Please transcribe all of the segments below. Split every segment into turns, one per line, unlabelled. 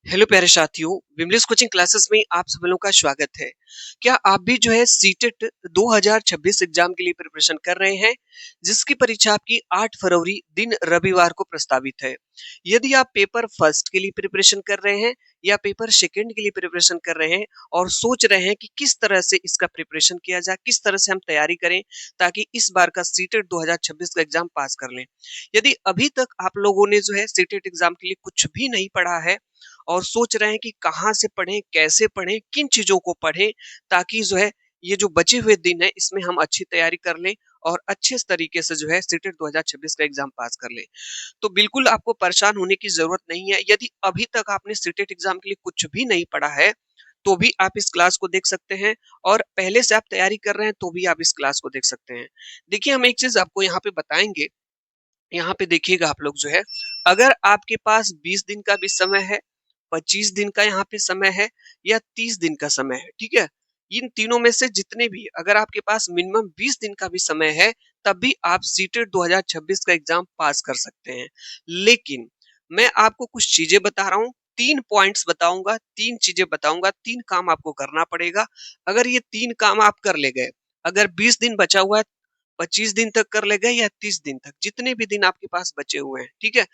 Hello प्यारे साथियों, Vimlesh coaching classes में आप सब लोगों का स्वागत है। क्या आप भी जो है सीटेट 2026 एग्जाम के लिए प्रिपरेशन कर रहे हैं, जिसकी परीक्षा आपकी 8 फरवरी दिन रविवार को प्रस्तावित है। यदि आप पेपर फर्स्ट के लिए प्रिपरेशन कर रहे हैं या पेपर सेकंड के लिए प्रिपरेशन कर रहे हैं और सोच रहे हैं कि किस तरह से इसका प्रिपरेशन किया जाए, किस तरह से हम तैयारी करें ताकि इस बार का सीटेट 2026 का एग्जाम पास कर लें। यदि अभी तक आप लोगों ने जो है सीटेट एग्जाम के लिए कुछ भी नहीं पढ़ा है और सोच रहे हैं कि कहाँ से पढ़ें, कैसे पढ़ें, किन चीज़ों को पढ़ें ताकि जो है ये जो बचे हुए दिन है इसमें हम अच्छी तैयारी कर लें और अच्छे तरीके से जो है सीटेट 2026 का एग्जाम पास कर लें। तो बिल्कुल आपको परेशान होने की ज़रूरत नहीं है। यदि अभी तक आपने सीटेट एग्जाम के लिए कुछ भी नहीं पढ़ा है, तो भी आप इस क्लास को देख सकते हैं और पहले से आप तैयारी कर रहे हैं तो भी आप इस क्लास को देख सकते हैं। देखिए हम एक चीज़ आपको यहाँ पे बताएँगे, यहाँ पे देखिएगा आप लोग जो है, अगर आपके पास 20 दिन का भी समय है, 25 दिन का यहाँ पे समय है या 30 दिन का समय है, ठीक है? इन तीनों में से जितने भी अगर आपके पास मिनिमम 20 दिन का भी समय है, तब भी आप सीटेट 2026 का एग्जाम पास कर सकते हैं। लेकिन मैं आपको कुछ चीजें बता रहा हूँ, 3 पॉइंट्स बताऊंगा, 3 चीजें बताऊंगा, 3 काम आपको करना पड़ेगा। अगर ये 3 काम आप कर ले गए, अगर 20 दिन बचा हुआ है, 25 दिन तक कर ले गए या 30 दिन तक, जितने भी दिन आपके पास बचे हुए हैं, ठीक है?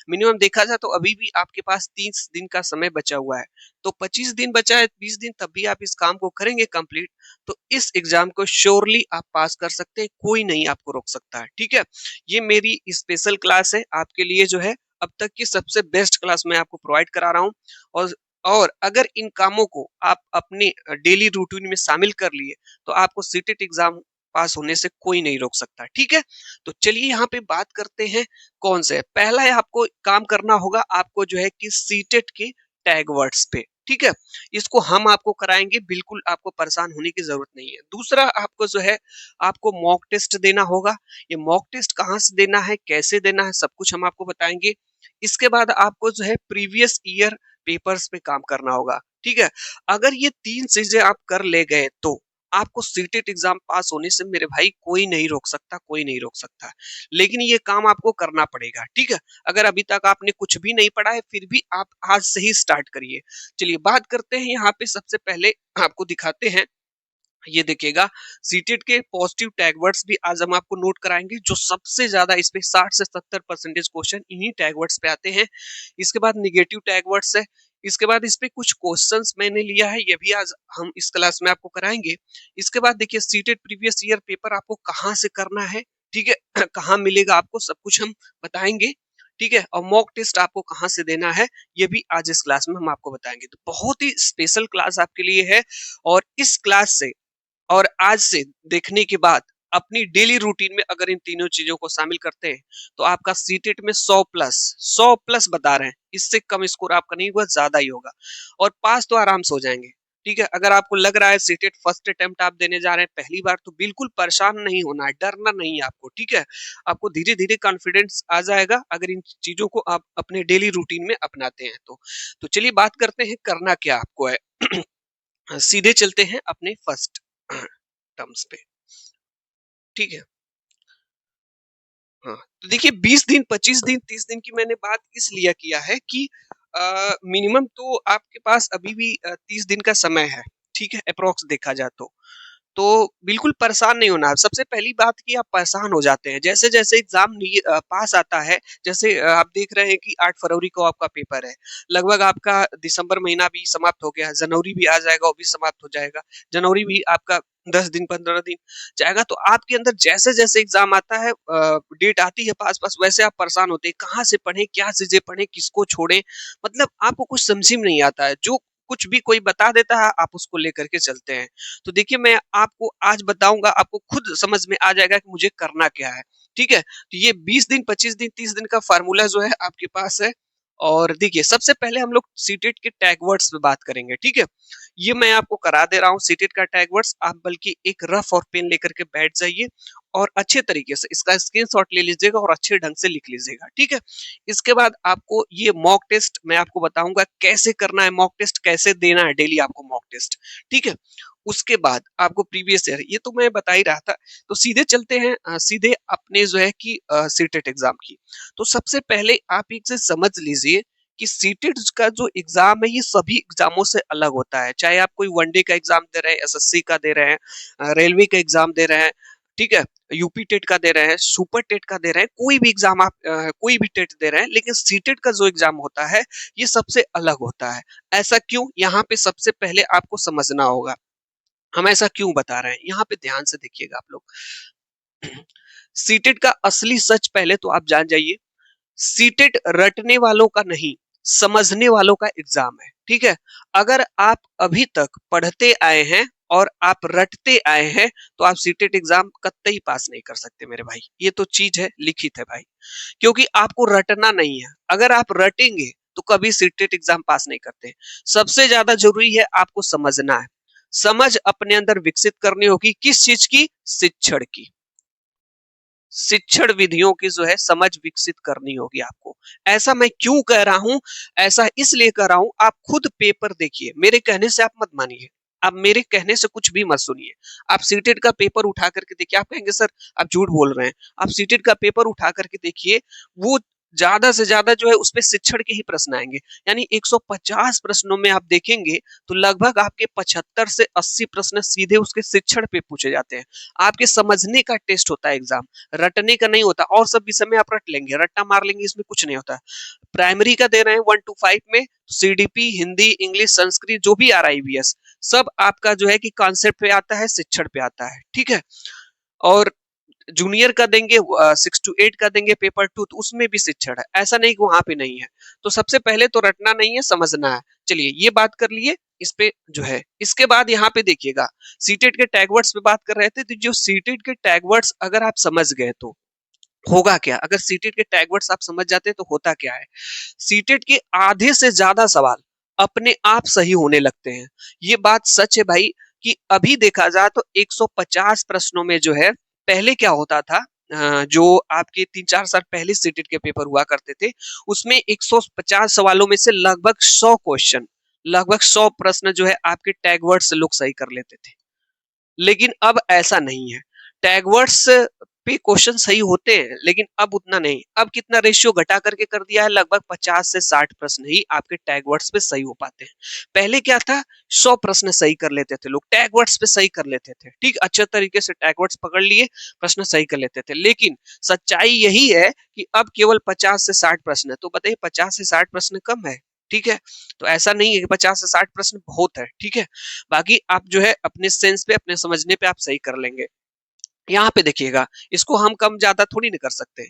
मिनिमम देखा जाए तो अभी भी आपके पास 30 दिन का समय बचा हुआ है। तो 25 दिन बचा है, 20 दिन, तब भी आप इस काम को करेंगे कंप्लीट, तो इस एग्जाम को श्योरली आप पास कर सकते हैं, कोई नहीं आपको रोक सकता है, ठीक है? ये मेरी स्पेशल क्लास है आपके लिए जो है, अब तक की सबसे बेस्ट क्लास मैं आपको प्रोवाइड करा रहा हूँ। और अगर इन कामों को आप अपने डेली रूटीन में शामिल कर लिए, तो आपको सीटेट एग्जाम पास होने से कोई नहीं रोक सकता, ठीक है? तो चलिए यहाँ पे बात करते हैं कौन से। पहला है, आपको काम करना होगा, आपको जो है कि सीटेट के टैग वर्ड्स पे, ठीक है? इसको हम आपको कराएंगे, बिल्कुल आपको परेशान होने की जरूरत नहीं है। दूसरा आपको जो है, आपको मॉक टेस्ट देना होगा। ये मॉक टेस्ट कहाँ से देना है, कैसे देना है, सब कुछ हम आपको बताएंगे। इसके बाद आपको जो है प्रीवियस ईयर पेपर्स पे काम करना होगा, ठीक है? अगर ये 3 चीजें आप कर ले गए तो आपको सीटेट एग्जाम पास होने से मेरे भाई कोई नहीं रोक सकता, कोई नहीं रोक सकता। लेकिन ये काम आपको करना पड़ेगा, ठीक है? अगर अभी तक आपने कुछ भी नहीं पढ़ा है, फिर भी आप आज से ही स्टार्ट करिए। चलिए बात करते हैं, यहाँ पे सबसे पहले आपको दिखाते हैं। ये देखिएगा, सीटेट के पॉजिटिव टैग वर्ड्स भी आज हम आपको नोट कराएंगे, जो सबसे ज्यादा इसमें 60 से 70% क्वेश्चन इन्हीं टैग वर्ड्स पे आते हैं। इसके बाद निगेटिव टैग वर्ड्स है। इसके बाद इस पे कुछ क्वेश्चंस मैंने लिया है, ये भी आज हम इस क्लास में आपको कराएंगे। इसके बाद देखिए, सीटेट प्रीवियस ईयर पेपर आपको कहाँ से करना है, ठीक है? कहाँ मिलेगा आपको, सब कुछ हम बताएंगे, ठीक है? और मॉक टेस्ट आपको कहाँ से देना है, ये भी आज इस क्लास में हम आपको बताएंगे। तो बहुत ही स्पेशल क्लास आपके लिए है, और इस क्लास से और आज से देखने के बाद अपनी डेली रूटीन में अगर इन तीनों चीजों को शामिल करते हैं, तो आपका सीटेट में 100 प्लस बता रहे हैं, इससे कम स्कोर आपका नहीं हुआ, ज्यादा ही होगा, और पास तो आराम से हो जाएंगे, ठीक है? अगर आपको लग रहा है सीटेट फर्स्ट अटेम्प्ट आप देने जा रहे हैं पहली बार, तो बिल्कुल परेशान नहीं होना है, डरना नहीं है आपको, ठीक है? आपको धीरे धीरे कॉन्फिडेंस आ जाएगा अगर इन चीजों को आप अपने डेली रूटीन में अपनाते हैं तो चलिए बात करते हैं करना क्या आपको है। सीधे चलते हैं अपने फर्स्ट टर्म्स पे, ठीक है? हाँ, तो देखिए 20 दिन, 25 दिन, 30 दिन की मैंने बात इसलिए किया है कि मिनिमम तो आपके पास अभी भी 30 दिन का समय है, ठीक है? अप्रोक्स देखा जाए तो बिल्कुल परेशान नहीं होना। सबसे पहली बात कि आप परेशान हो जाते हैं जैसे जैसे एग्जाम पास आता है। जैसे आप देख रहे हैं कि 8 फरवरी को आपका पेपर है, लगभग आपका दिसंबर महीना भी समाप्त हो गया है, जनवरी भी आ जाएगा, वो भी समाप्त हो जाएगा, जनवरी भी आपका 10 दिन 15 दिन जाएगा। तो आपके अंदर जैसे जैसे एग्जाम आता है, डेट आती है पास पास, वैसे आप परेशान होते हैं, कहाँ से पढ़ें, क्या चीजें पढ़ें, किसको छोड़ें, मतलब आपको कुछ समझ में नहीं आता है। जो कुछ भी कोई बता देता है आप उसको लेकर के चलते हैं। तो देखिए मैं आपको आज बताऊंगा, आपको खुद समझ में आ जाएगा कि मुझे करना क्या है, ठीक है? तो ये 20 दिन, 25 दिन, 30 दिन का फार्मूला जो है आपके पास है। और देखिए सबसे पहले हम लोग सीटेट के टैग वर्ड्स पे बात करेंगे, ठीक है? ये मैं आपको करा दे रहा हूँ सीटेट का टैग वर्ड्स, आप बल्कि एक रफ और पेन लेकर के बैठ जाइए और अच्छे तरीके से इसका स्क्रीनशॉट ले लीजिएगा और अच्छे ढंग से लिख लीजिएगा, ठीक है? इसके बाद आपको ये मॉक टेस्ट मैं आपको बताऊंगा कैसे करना है, मॉक टेस्ट कैसे देना है, डेली आपको मॉक टेस्ट, ठीक है? उसके बाद आपको प्रीवियस ईयर, ये तो मैं बता ही रहा था। तो सीधे चलते हैं सीधे अपने जो है कि सीटेट एग्जाम की। तो सबसे पहले आप एक से समझ लीजिए कि सीटेट का जो एग्जाम है ये सभी एग्जामों से अलग होता है। चाहे आप कोई वनडे का एग्जाम दे रहे हैं, एसएससी का दे रहे हैं, रेलवे का एग्जाम दे रहे हैं, ठीक है, यूपी टेट का दे रहे हैं, सुपर टेट का दे रहे हैं, कोई भी एग्जाम आप कोई भी टेट दे रहे हैं, लेकिन सीटेट का जो एग्जाम होता है ये सबसे अलग होता है। ऐसा क्यों? यहाँ पे सबसे पहले आपको समझना होगा हम ऐसा क्यों बता रहे हैं। यहाँ पे ध्यान से देखिएगा आप लोग। सीटेट का असली सच पहले तो आप जान जाइए, सीटेट रटने वालों का नहीं, समझने वालों का एग्जाम है, ठीक है। अगर आप अभी तक पढ़ते आए हैं और आप रटते आए हैं तो आप सीटेट एग्जाम कतई पास नहीं कर सकते मेरे भाई। ये तो चीज है, लिखित है भाई, क्योंकि आपको रटना नहीं है। अगर आप रटेंगे तो कभी सीटेट एग्जाम पास नहीं करते। सबसे ज्यादा जरूरी है आपको समझना है। समझ अपने अंदर विकसित करनी होगी, किस चीज की? शिक्षण की, शिक्षण विधियों की जो है समझ विकसित करनी होगी आपको। ऐसा मैं क्यों कह रहा हूं? ऐसा इसलिए कह रहा हूं, आप खुद पेपर देखिए, मेरे कहने से आप मत मानिए, आप मेरे कहने से कुछ भी मत सुनिए। आप सीटेट का पेपर उठा करके देखिए, आप कहेंगे सर आप झूठ बोल रहे हैं। आप सीटेट का पेपर उठा करके देखिए, वो ज्यादा से ज्यादा जो है उसपे शिक्षण के ही प्रश्न आएंगे। यानी 150 प्रश्नों में आप देखेंगे तो लगभग आपके 75 से 80 प्रश्न सीधे उसके शिक्षण पे पूछे जाते हैं। आपके समझने का टेस्ट होता है एग्जाम, रटने का नहीं होता। और सब विषय में आप रट लेंगे, रट्टा मार लेंगे, इसमें कुछ नहीं होता। प्राइमरी का दे रहे हैं 1 to 5 में, सीडीपी, हिंदी, इंग्लिश, संस्कृत, जो भी आ रहा है ईवीएस, सब आपका जो है कि कॉन्सेप्ट पे आता है, शिक्षण पे आता है, ठीक है। और जूनियर का देंगे 6 to 8 का देंगे पेपर 2, तो उसमें भी शिक्षण है। ऐसा नहीं कि वहां पे नहीं है। तो सबसे पहले तो रटना नहीं है, समझना है। चलिए ये बात कर लिए, इस पे जो है इसके बाद यहाँ पे देखिएगा, सीटेट के टैगवर्ड्स पे बात कर रहे थे, तो जो सीटेट के टैगवर्ड्स अगर आप समझ गए तो होगा क्या? अगर सीटेट के टैगवर्ड्स आप समझ जाते हैं तो होता क्या है, सीटेट के आधे से ज्यादा सवाल अपने आप सही होने लगते हैं। ये बात सच है भाई, कि अभी देखा जाए तो 150 प्रश्नों में जो है, पहले क्या होता था, जो आपके 3-4 साल पहले सीटेट के पेपर हुआ करते थे, उसमें 150 सवालों में से लगभग 100 क्वेश्चन, लगभग 100 प्रश्न जो है आपके टैगवर्ड से लोग सही कर लेते थे। लेकिन अब ऐसा नहीं है। टैगवर्ड्स पे क्वेश्चन सही होते हैं, लेकिन अब उतना नहीं। अब कितना रेशियो घटा करके कर दिया है, लगभग 50 से 60 प्रश्न ही आपके टैगवर्ड्स पे सही हो पाते हैं। पहले क्या था, 100 प्रश्न सही कर लेते थे लोग, टैगवर्ड्स पे सही कर लेते थे, ठीक, अच्छे तरीके से टैगवर्ड्स पकड़ लिए, प्रश्न सही कर लेते थे। लेकिन सच्चाई यही है कि अब केवल 50 से 60 प्रश्न है। तो बताइए 50 से 60 प्रश्न कम है, ठीक है। तो ऐसा नहीं है कि 50 से 60 प्रश्न बहुत है, ठीक है। बाकी आप जो है अपने सेंस पे, अपने समझने पे आप सही कर लेंगे। यहाँ पे देखिएगा, इसको हम कम ज्यादा थोड़ी नहीं कर सकते।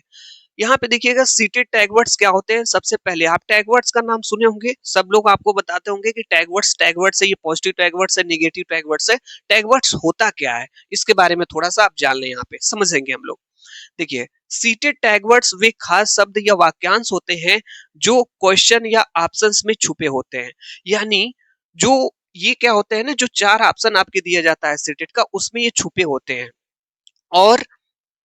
यहाँ पे देखिएगा सीटेड टैगवर्ड्स क्या होते हैं। सबसे पहले आप टैगवर्ड्स का नाम सुने होंगे, सब लोग आपको बताते होंगे कि टैगवर्ड्स है, ये पॉजिटिव टैगवर्ड्स है, नेगेटिव टैगवर्ड्स है। टैगवर्ड्स होता क्या है, इसके बारे में थोड़ा सा आप जान लें, यहाँ पे समझेंगे हम लोग। देखिए, सीटेड टैगवर्ड्स वे खास शब्द या वाक्यांश होते हैं जो क्वेश्चन या ऑप्शंस में छुपे होते हैं। यानी जो ये क्या होते हैं ना, जो 4 ऑप्शन आपके दिया जाता है सीटेड का, उसमें ये छुपे होते हैं और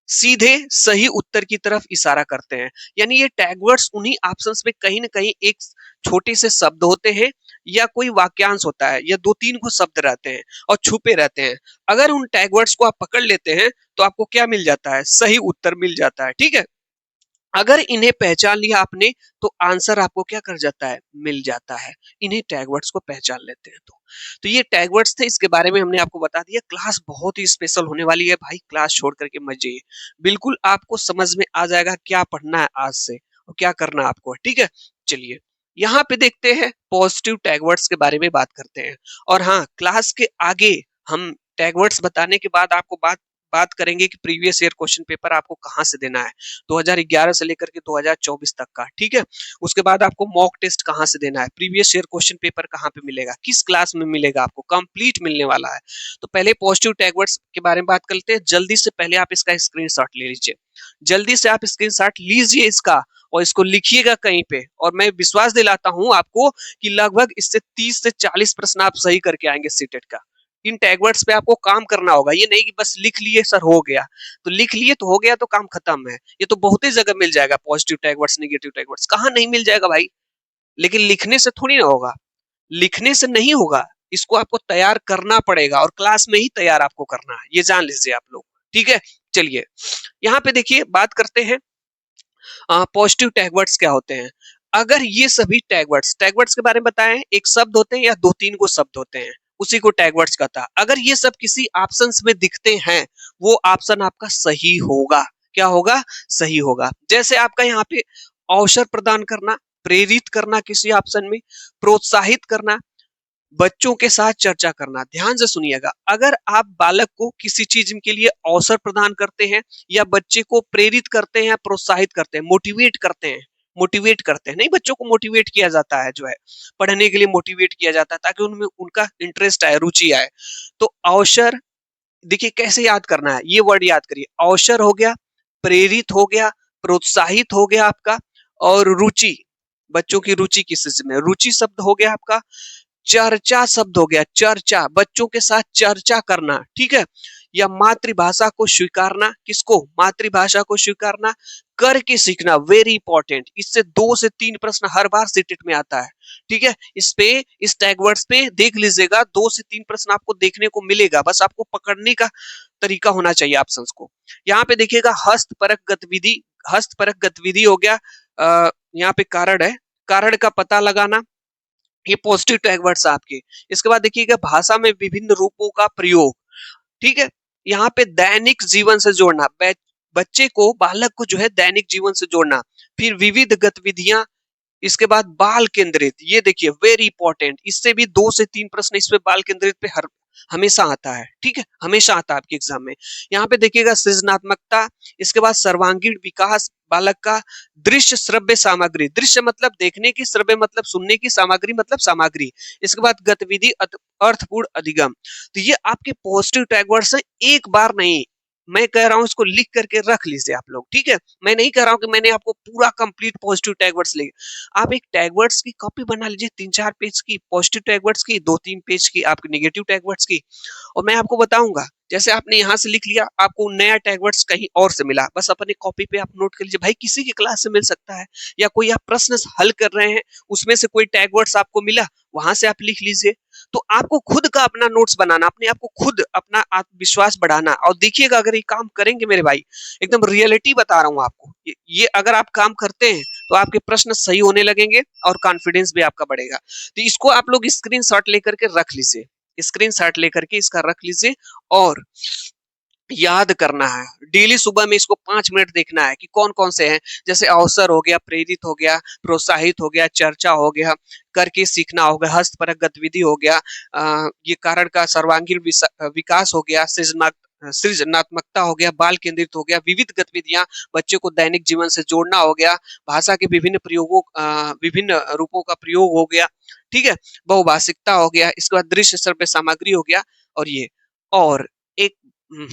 सीधे सही उत्तर की तरफ इशारा करते हैं। यानी ये टैगवर्ड्स उन्हीं ऑप्शंस में कहीं ना कहीं एक छोटे से शब्द होते हैं, या कोई वाक्यांश होता है, या 2-3 को शब्द रहते हैं और छुपे रहते हैं। अगर उन टैगवर्ड्स को आप पकड़ लेते हैं तो आपको क्या मिल जाता है, सही उत्तर मिल जाता है, ठीक है। अगर इन्हें पहचान लिया आपने तो आंसर आपको क्या कर जाता है, मिल जाता है। इन्हीं टैगवर्ड्स को पहचान लेते हैं तो ये टैगवर्ड्स थे, इसके बारे में हमने आपको बता दिया। क्लास बहुत ही स्पेशल होने वाली है भाई, क्लास छोड़ करके मत जाइए। बिल्कुल आपको समझ में आ जाएगा क्या पढ़ना है आज से और क्या करना है आपको, ठीक है। चलिए यहाँ पे देखते हैं, पॉजिटिव टैगवर्ड्स के बारे में बात करते हैं। और हाँ, क्लास के आगे हम टैगवर्ड्स बताने के बाद आपको बात बात करेंगे कि प्रीवियस ईयर क्वेश्चन पेपर आपको कहाँ से देना है, 2011 से लेकर के 2024 तक का, ठीक है। उसके बाद आपको मॉक टेस्ट कहाँ से देना है, प्रीवियस ईयर क्वेश्चन पेपर कहाँ पे मिलेगा, किस क्लास में मिलेगा, आपको कंप्लीट मिलने वाला है। तो पहले पॉजिटिव टैगवर्ड्स के बारे में बात करते हैं। जल्दी से पहले आप इसका स्क्रीनशॉट ले लीजिए, जल्दी से आप स्क्रीनशॉट लीजिए इसका और इसको लिखिएगा कहीं पे। और मैं विश्वास दिलाता हूं आपको कि लगभग इससे 30 से 40 प्रश्न आप सही करके आएंगे सीटेट का। इन टैगवर्ड्स पे आपको काम करना होगा, ये नहीं कि बस लिख लिए सर हो गया। तो लिख लिए तो हो गया, तो काम खत्म है। ये तो बहुत ही जगह मिल जाएगा, पॉजिटिव टैगवर्ड्स, नेगेटिव टैगवर्ड्स, कहाँ नहीं मिल जाएगा भाई। लेकिन लिखने से थोड़ी ना होगा, लिखने से नहीं होगा, इसको आपको तैयार करना पड़ेगा और क्लास में ही तैयार आपको करना है, ये जान लीजिए आप लोग, ठीक है। चलिए यहाँ पे देखिए, बात करते हैं पॉजिटिव टैगवर्ड्स क्या होते हैं। अगर ये सभी टैग वर्ड्स के बारे में बताए हैं, एक शब्द होते हैं या 2-3 को शब्द होते हैं, उसी को टैग वर्ड्स कहता है। अगर ये सब किसी ऑप्शंस में दिखते हैं, वो ऑप्शन आपका सही होगा। क्या होगा? सही होगा। जैसे आपका यहाँ पे अवसर प्रदान करना, प्रेरित करना किसी ऑप्शन में, प्रोत्साहित करना, बच्चों के साथ चर्चा करना। ध्यान से सुनिएगा, अगर आप बालक को किसी चीज के लिए अवसर प्रदान करते हैं या बच्चे को प्रेरित करते हैं, प्रोत्साहित करते हैं, मोटिवेट करते हैं, नहीं, बच्चों को मोटिवेट किया जाता है, जो है पढ़ने के लिए मोटिवेट किया जाता है ताकि उनमें उनका इंटरेस्ट आए, रुचि आए। तो अवसर, देखिए कैसे याद करना है, ये वर्ड याद करिए, अवसर हो गया, प्रेरित हो गया, प्रोत्साहित हो गया आपका, और रुचि, बच्चों की रुचि किस चीज में, रुचि शब्द हो गया आपका, चर्चा शब्द हो गया, चर्चा, बच्चों के साथ चर्चा करना, ठीक है, या मातृभाषा को स्वीकारना, किसको, मातृभाषा को स्वीकारना, करके सीखना, वेरी इंपॉर्टेंट। इससे 2 से 3 प्रश्न हर बार सीटेट में आता है, ठीक है। इस पे, इस टैग वर्ड्स पे देख लीजिएगा, 2 से 3 प्रश्न आपको देखने को मिलेगा, बस आपको पकड़ने का तरीका होना चाहिए ऑप्शंस को। यहाँ पे देखिएगा हस्तपरक गतिविधि, हस्तपरक गतिविधि हो गया, यहाँ पे कारण है, कारण का पता लगाना, ये पॉजिटिव टैग वर्ड्स आपके। इसके बाद देखिएगा भाषा में विभिन्न रूपों का प्रयोग, ठीक है। यहाँ पे दैनिक जीवन से जोड़ना, बच्चे को, बालक को जो है दैनिक जीवन से जोड़ना। फिर विविध गतिविधियां, इसके बाद बाल केंद्रित, ये देखिए वेरी इंपॉर्टेंट, इससे भी 2 से 3 प्रश्न इस पे बाल केंद्रित पे हर हमेशा आता है, ठीक है, हमेशा आता है आपके एग्जाम में। यहाँ पे देखिएगा सृजनात्मकता, इसके बाद सर्वांगीण विकास बालक का, दृश्य श्रव्य सामग्री, दृश्य मतलब देखने की, श्रव्य मतलब सुनने की, सामग्री मतलब सामग्री, इसके बाद गतिविधि, अर्थपूर्ण अधिगम। तो ये आपके पॉजिटिव टैग वर्ड्स है, एक बार नहीं, मैं कह रहा हूं इसको लिख करके रख लीजिए आप लोग, ठीक है। मैं नहीं कह रहा हूं कि मैंने आपको पूरा कंप्लीट पॉजिटिव टैग वर्ड्स ले, आप एक टैग वर्ड्स की कॉपी बना लीजिए, 3-4 पेज की पॉजिटिव टैग वर्ड्स की, 2-3 पेज की आपकी नेगेटिव टैग वर्ड्स की, और मैं आपको बताऊंगा, जैसे आपने यहाँ से लिख लिया, आपको नया टैग वर्ड्स कहीं और से मिला, बस अपने कॉपी पे आप नोट कर लीजिए, भाई किसी की क्लास से मिल सकता है, या कोई आप प्रश्न हल कर रहे हैं, उसमें से कोई टैग वर्ड्स आपको मिला, वहां से आप लिख लीजिए। तो आपको खुद का अपना नोट्स बनाना, अपने आप को खुद अपना आत्मविश्वास बढ़ाना, और देखिएगा अगर ये काम करेंगे मेरे भाई, एकदम रियलिटी बता रहा हूँ आपको, ये अगर आप काम करते हैं तो आपके प्रश्न सही होने लगेंगे और कॉन्फिडेंस भी आपका बढ़ेगा। तो इसको आप लोग स्क्रीनशॉट लेकर के रख लीजिए, स्क्रीनशॉट लेकर के इसका रख लीजिए, और याद करना है, डेली सुबह में इसको 5 मिनट देखना है कि कौन कौन से हैं, जैसे अवसर हो गया, प्रेरित हो गया, प्रोत्साहित हो गया, चर्चा हो गया, करके सीखना हो गया, हस्तपरक गतिविधि हो गया, ये कारण का सर्वांगीण विकास हो गया, सृजनात्मकता हो गया, बाल केंद्रित हो गया, विविध गतिविधियां, बच्चे को दैनिक जीवन से जोड़ना हो गया, भाषा के विभिन्न प्रयोगों, विभिन्न रूपों का प्रयोग हो गया, ठीक है, बहुभाषिकता हो गया, इसके बाद दृश्य श्रव्य सामग्री हो गया, और ये, और एक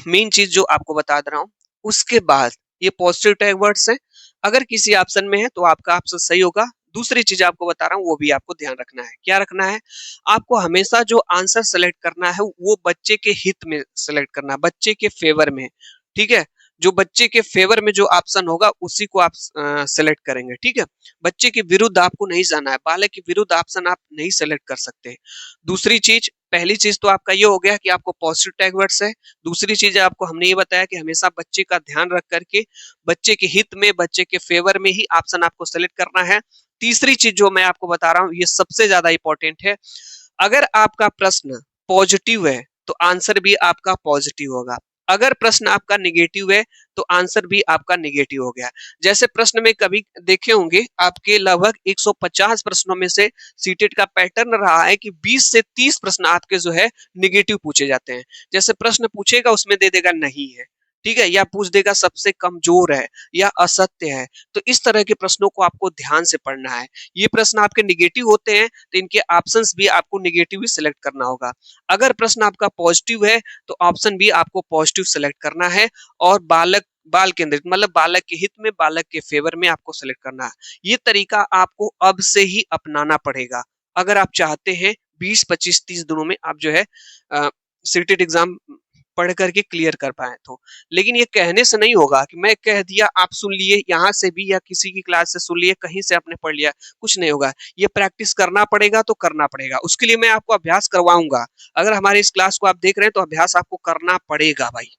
मेन चीज जो आपको बता दे रहा हूँ, उसके बाद ये पॉजिटिव टैग वर्ड्स हैं, अगर किसी ऑप्शन में है तो आपका ऑप्शन सही होगा। दूसरी चीज आपको बता रहा हूँ, वो भी आपको ध्यान रखना है, क्या रखना है, आपको हमेशा जो आंसर सेलेक्ट करना है वो बच्चे के हित में सेलेक्ट करना है, बच्चे के फेवर में, ठीक है, जो बच्चे के फेवर में जो ऑप्शन होगा उसी को आप सेलेक्ट करेंगे, ठीक है। बच्चे के विरुद्ध आपको नहीं जाना है, बालक के विरुद्ध ऑप्शन आप नहीं सेलेक्ट कर सकते। दूसरी चीज, पहली चीज तो आपका ये हो गया कि आपको पॉजिटिव टैग वर्ड्स है, दूसरी चीज आपको हमने ये बताया कि हमेशा बच्चे का ध्यान रख करके, बच्चे के हित में, बच्चे के फेवर में ही ऑप्शन आपको सेलेक्ट करना है। तीसरी चीज जो मैं आपको बता रहा हूँ, ये सबसे ज्यादा इंपॉर्टेंट है, अगर आपका प्रश्न पॉजिटिव है तो आंसर भी आपका पॉजिटिव होगा, अगर प्रश्न आपका नेगेटिव है तो आंसर भी आपका नेगेटिव हो गया। जैसे प्रश्न में कभी देखे होंगे, आपके लगभग 150 प्रश्नों में से सीटेट का पैटर्न रहा है कि 20 से 30 प्रश्न आपके जो है नेगेटिव पूछे जाते हैं। जैसे प्रश्न पूछेगा उसमें दे देगा नहीं है, ठीक है, या पूछ देगा सबसे कमजोर है या असत्य है। तो इस तरह के प्रश्नों को आपको ध्यान से पढ़ना है। ये प्रश्न आपके नेगेटिव होते हैं तो इनके ऑप्शंस भी आपको नेगेटिव ही सिलेक्ट करना होगा। अगर प्रश्न आपका पॉजिटिव है तो ऑप्शन भी आपको पॉजिटिव सिलेक्ट करना है, और बाल केंद्रित मतलब बालक के हित में, बालक के फेवर में आपको सिलेक्ट करना है। ये तरीका आपको अब से ही अपनाना पड़ेगा अगर आप चाहते हैं 20, 25, 30 दिनों में आप जो है सीटेट एग्जाम पढ़ करके क्लियर कर पाए। तो लेकिन ये कहने से नहीं होगा कि मैं कह दिया आप सुन लिए यहाँ से भी, या किसी की क्लास से सुन लिए, कहीं से आपने पढ़ लिया, कुछ नहीं होगा। ये प्रैक्टिस करना पड़ेगा, तो करना पड़ेगा, उसके लिए मैं आपको अभ्यास करवाऊंगा। अगर हमारे इस क्लास को आप देख रहे हैं तो अभ्यास आपको करना पड़ेगा भाई,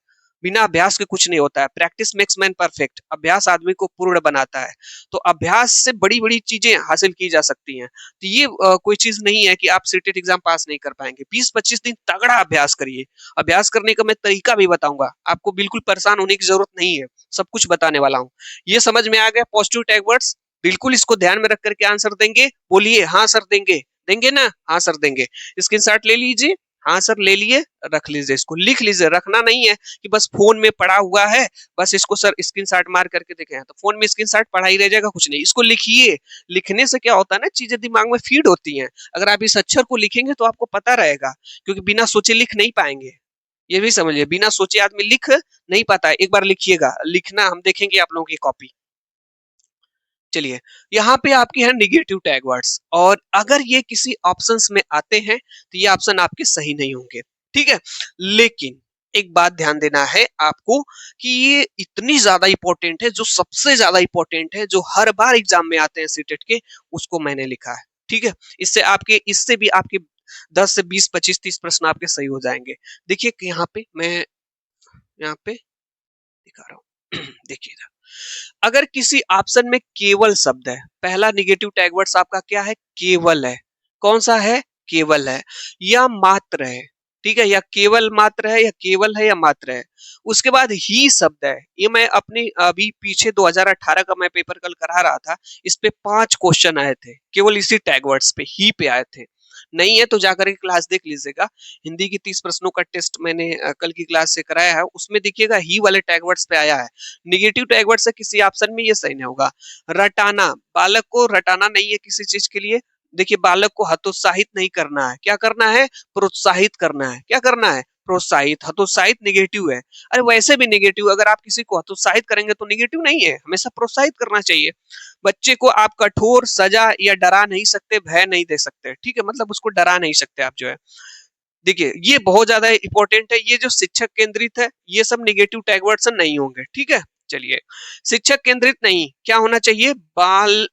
बिना अभ्यास के कुछ नहीं होता है। प्रैक्टिस मेक्स मैन परफेक्ट, अभ्यास आदमी को पूर्ण बनाता है। तो अभ्यास से बड़ी-बड़ी चीजें हासिल की जा सकती हैं। तो ये कोई चीज नहीं है कि आप सीटेट एग्जाम पास नहीं कर पाएंगे। 20-25 दिन तगड़ा अभ्यास करिए। अभ्यास करने का मैं तरीका भी बताऊंगा, आपको बिल्कुल परेशान होने की जरूरत नहीं है, सब कुछ बताने वाला हूँ। ये समझ में आ गया पॉजिटिव टैग वर्ड्स? बिल्कुल इसको ध्यान में रख करके आंसर देंगे, बोलिए हाँ सर देंगे, देंगे ना? हाँ सर देंगे। स्क्रीनशॉट ले लीजिए। हाँ सर ले लिए, रख लीजिए, इसको लिख लीजिए। रखना नहीं है कि बस फोन में पड़ा हुआ है, बस इसको सर स्क्रीनशॉट मार करके देखें, तो फोन में स्क्रीनशॉट पढ़ा ही रह जाएगा, कुछ नहीं। इसको लिखिए। लिखने से क्या होता है ना, चीजें दिमाग में फीड होती हैं। अगर आप इस अक्षर को लिखेंगे तो आपको पता रहेगा, क्योंकि बिना सोचे लिख नहीं पाएंगे। ये भी समझिए, बिना सोचे आदमी लिख नहीं पाता है। एक बार लिखिएगा, लिखना हम देखेंगे आप लोगों की कॉपी। चलिए, यहाँ पे आपके हैं निगेटिव टैग वर्ड्स, और अगर ये किसी ऑप्शंस में आते हैं तो ये ऑप्शन आपके सही नहीं होंगे, ठीक है। लेकिन एक बात ध्यान देना है आपको कि ये इतनी ज्यादा इंपॉर्टेंट है, जो सबसे ज्यादा इंपॉर्टेंट है, जो हर बार एग्जाम में आते हैं सीटेट के, उसको मैंने लिखा है, ठीक है। इससे भी आपके 10 से 20, 25, 30 प्रश्न आपके सही हो जाएंगे। देखिए कि यहाँ पे मैं यहाँ पे दिखा रहा हूँ देखिएगा, अगर किसी ऑप्शन में केवल शब्द है, पहला निगेटिव टैग वर्ड्स आपका क्या है? केवल है। कौन सा है? केवल है या मात्र है, ठीक है, या केवल मात्र है, या केवल है या मात्र है। उसके बाद ही शब्द है। ये मैं अपनी अभी पीछे 2018 का मैं पेपर कल करा रहा था, इस पे 5 क्वेश्चन आए थे, केवल इसी टैग वर्ड्स पे ही पे आए थे। नहीं है तो जाकर के क्लास देख लीजिएगा। हिंदी की 30 प्रश्नों का टेस्ट मैंने कल की क्लास से कराया है, उसमें देखिएगा ही वाले टैग वर्ड्स पे आया है। निगेटिव टैग वर्ड से किसी ऑप्शन में ये सही नहीं होगा। रटाना, बालक को रटाना नहीं है किसी चीज के लिए। देखिए, बालक को हतोत्साहित नहीं करना है, क्या करना है? प्रोत्साहित करना है। क्या करना है? प्रोत्साहित। हतोत्साहित निगेटिव है। अरे वैसे भी निगेटिव, अगर आप किसी को हतोत्साहित करेंगे तो निगेटिव नहीं है, हमेशा प्रोत्साहित करना चाहिए। बच्चे को आप कठोर सजा या डरा नहीं सकते, भय नहीं दे सकते, ठीक है, मतलब उसको डरा नहीं सकते आप जो है। देखिए, ये बहुत ज्यादा इंपॉर्टेंट है। ये जो शिक्षक केंद्रित है, ये सब निगेटिव टैग वर्ड नहीं होंगे, ठीक है। चलिए, शिक्षक केंद्रित नहीं, क्या होना चाहिए? बाल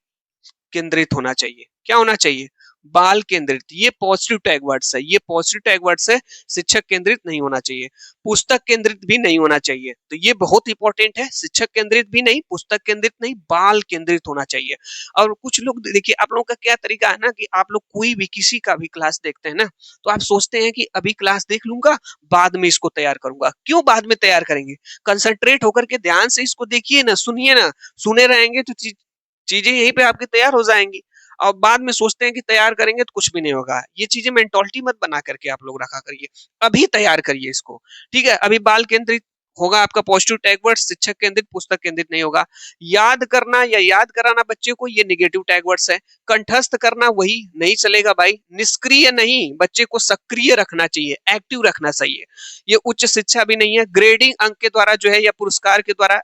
केंद्रित होना चाहिए। क्या होना चाहिए? बाल केंद्रित। ये पॉजिटिव टैग वर्ड्स है, ये पॉजिटिव टैग वर्ड्स है। शिक्षक केंद्रित नहीं होना चाहिए, पुस्तक केंद्रित भी नहीं होना चाहिए। तो ये बहुत इंपॉर्टेंट है, शिक्षक केंद्रित भी नहीं, पुस्तक केंद्रित नहीं, बाल केंद्रित होना चाहिए। और कुछ लोग देखिए, आप लोगों का क्या तरीका है ना, कि आप लोग कोई भी किसी का भी क्लास देखते हैं ना, तो आप सोचते हैं कि अभी क्लास देख लूंगा, बाद में इसको तैयार करूंगा। क्यों बाद में तैयार करेंगे? कंसंट्रेट होकर के ध्यान से इसको देखिए ना, सुनिए ना। सुने रहेंगे तो चीजें यहीं पे आपकी तैयार हो जाएंगी। और बाद में सोचते हैं कि तैयार करेंगे तो कुछ भी नहीं होगा। ये चीजें मेंटोलिटी मत बना करके आप लोग रखा करिए, अभी तैयार करिए इसको, ठीक है। अभी बाल केंद्रित होगा आपका पॉजिटिव टैग वर्ड, शिक्षक केंद्रित, पुस्तक केंद्रित नहीं होगा। याद करना या याद कराना बच्चे को, ये निगेटिव टैग वर्ड्स है। कंठस्थ करना, वही नहीं चलेगा भाई। निष्क्रिय नहीं, बच्चे को सक्रिय रखना चाहिए, एक्टिव रखना चाहिए। ये उच्च शिक्षा भी नहीं है। ग्रेडिंग अंक के द्वारा जो है, या पुरस्कार के द्वारा,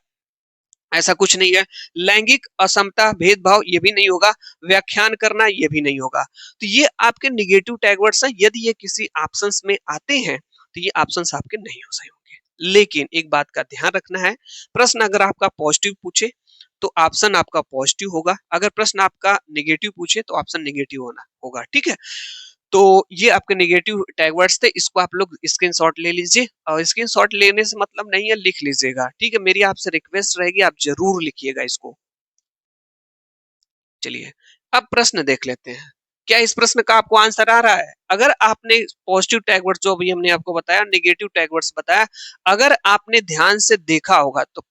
ऐसा कुछ नहीं है। लैंगिक असमता, भेदभाव, ये भी नहीं होगा। व्याख्यान करना, ये भी नहीं होगा। तो ये आपके निगेटिव टैग वर्ड्स हैं। यदि ये किसी ऑप्शंस में आते हैं तो ये ऑप्शंस आपके नहीं हो सही होंगे। लेकिन एक बात का ध्यान रखना है, प्रश्न अगर आपका पॉजिटिव पूछे तो ऑप्शन आपका पॉजिटिव होगा, अगर प्रश्न आपका निगेटिव पूछे तो ऑप्शन निगेटिव होना होगा, ठीक है। तो ये आपके नेगेटिव टैग वर्ड्स थे, इसको आप लोग स्क्रीनशॉट ले लीजिए। और स्क्रीनशॉट लेने से मतलब नहीं है, लिख लीजिएगा, ठीक है। मेरी आपसे रिक्वेस्ट रहेगी, आप जरूर लिखिएगा इसको। चलिए, अब प्रश्न देख लेते हैं। क्या इस प्रश्न का आपको आंसर आ रहा है? अगर आपने पॉजिटिव टैग वर्ड जो अभी हमने आपको बताया, नेगेटिव टैग वर्ड्स बताया, अगर आपने ध्यान से देखा होगा तो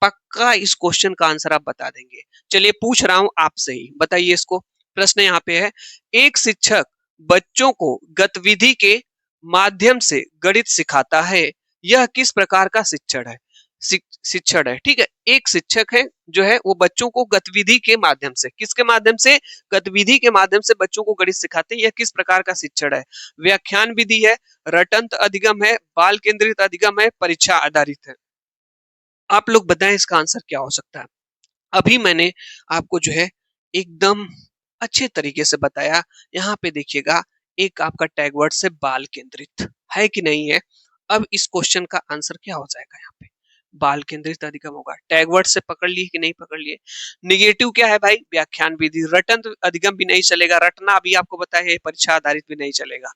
पक्का इस क्वेश्चन का आंसर आप बता देंगे। चलिए, पूछ रहा हूं आपसे ही, बताइए इसको। प्रश्न यहाँ पे है, एक शिक्षक बच्चों को गतिविधि के माध्यम से गणित सिखाता है, यह किस प्रकार का शिक्षण है? शिक्षण है, ठीक है। एक शिक्षक है जो है, वो बच्चों को गतिविधि के माध्यम से, किसके माध्यम से? गतिविधि के माध्यम से बच्चों को गणित सिखाते हैं, यह किस प्रकार का शिक्षण है? व्याख्यान विधि है, रटंत अधिगम है, बाल केंद्रित अधिगम है, परीक्षा आधारित है। आप लोग बताएं इसका आंसर क्या हो सकता है। अभी मैंने आपको जो है एकदम अच्छे तरीके से बताया। यहाँ पे देखिएगा, एक आपका टैग वर्ड से बाल केंद्रित है कि नहीं है। अब इस क्वेश्चन का आंसर क्या हो जाएगा? यहाँ पे बाल केंद्रित अधिगम होगा। टैग वर्ड से पकड़ लिए कि नहीं पकड़ लिए? निगेटिव क्या है भाई? व्याख्यान विधि। रटन अधिगम भी नहीं चलेगा, रटना अभी आपको बताया है, परीक्षा आधारित भी नहीं चलेगा।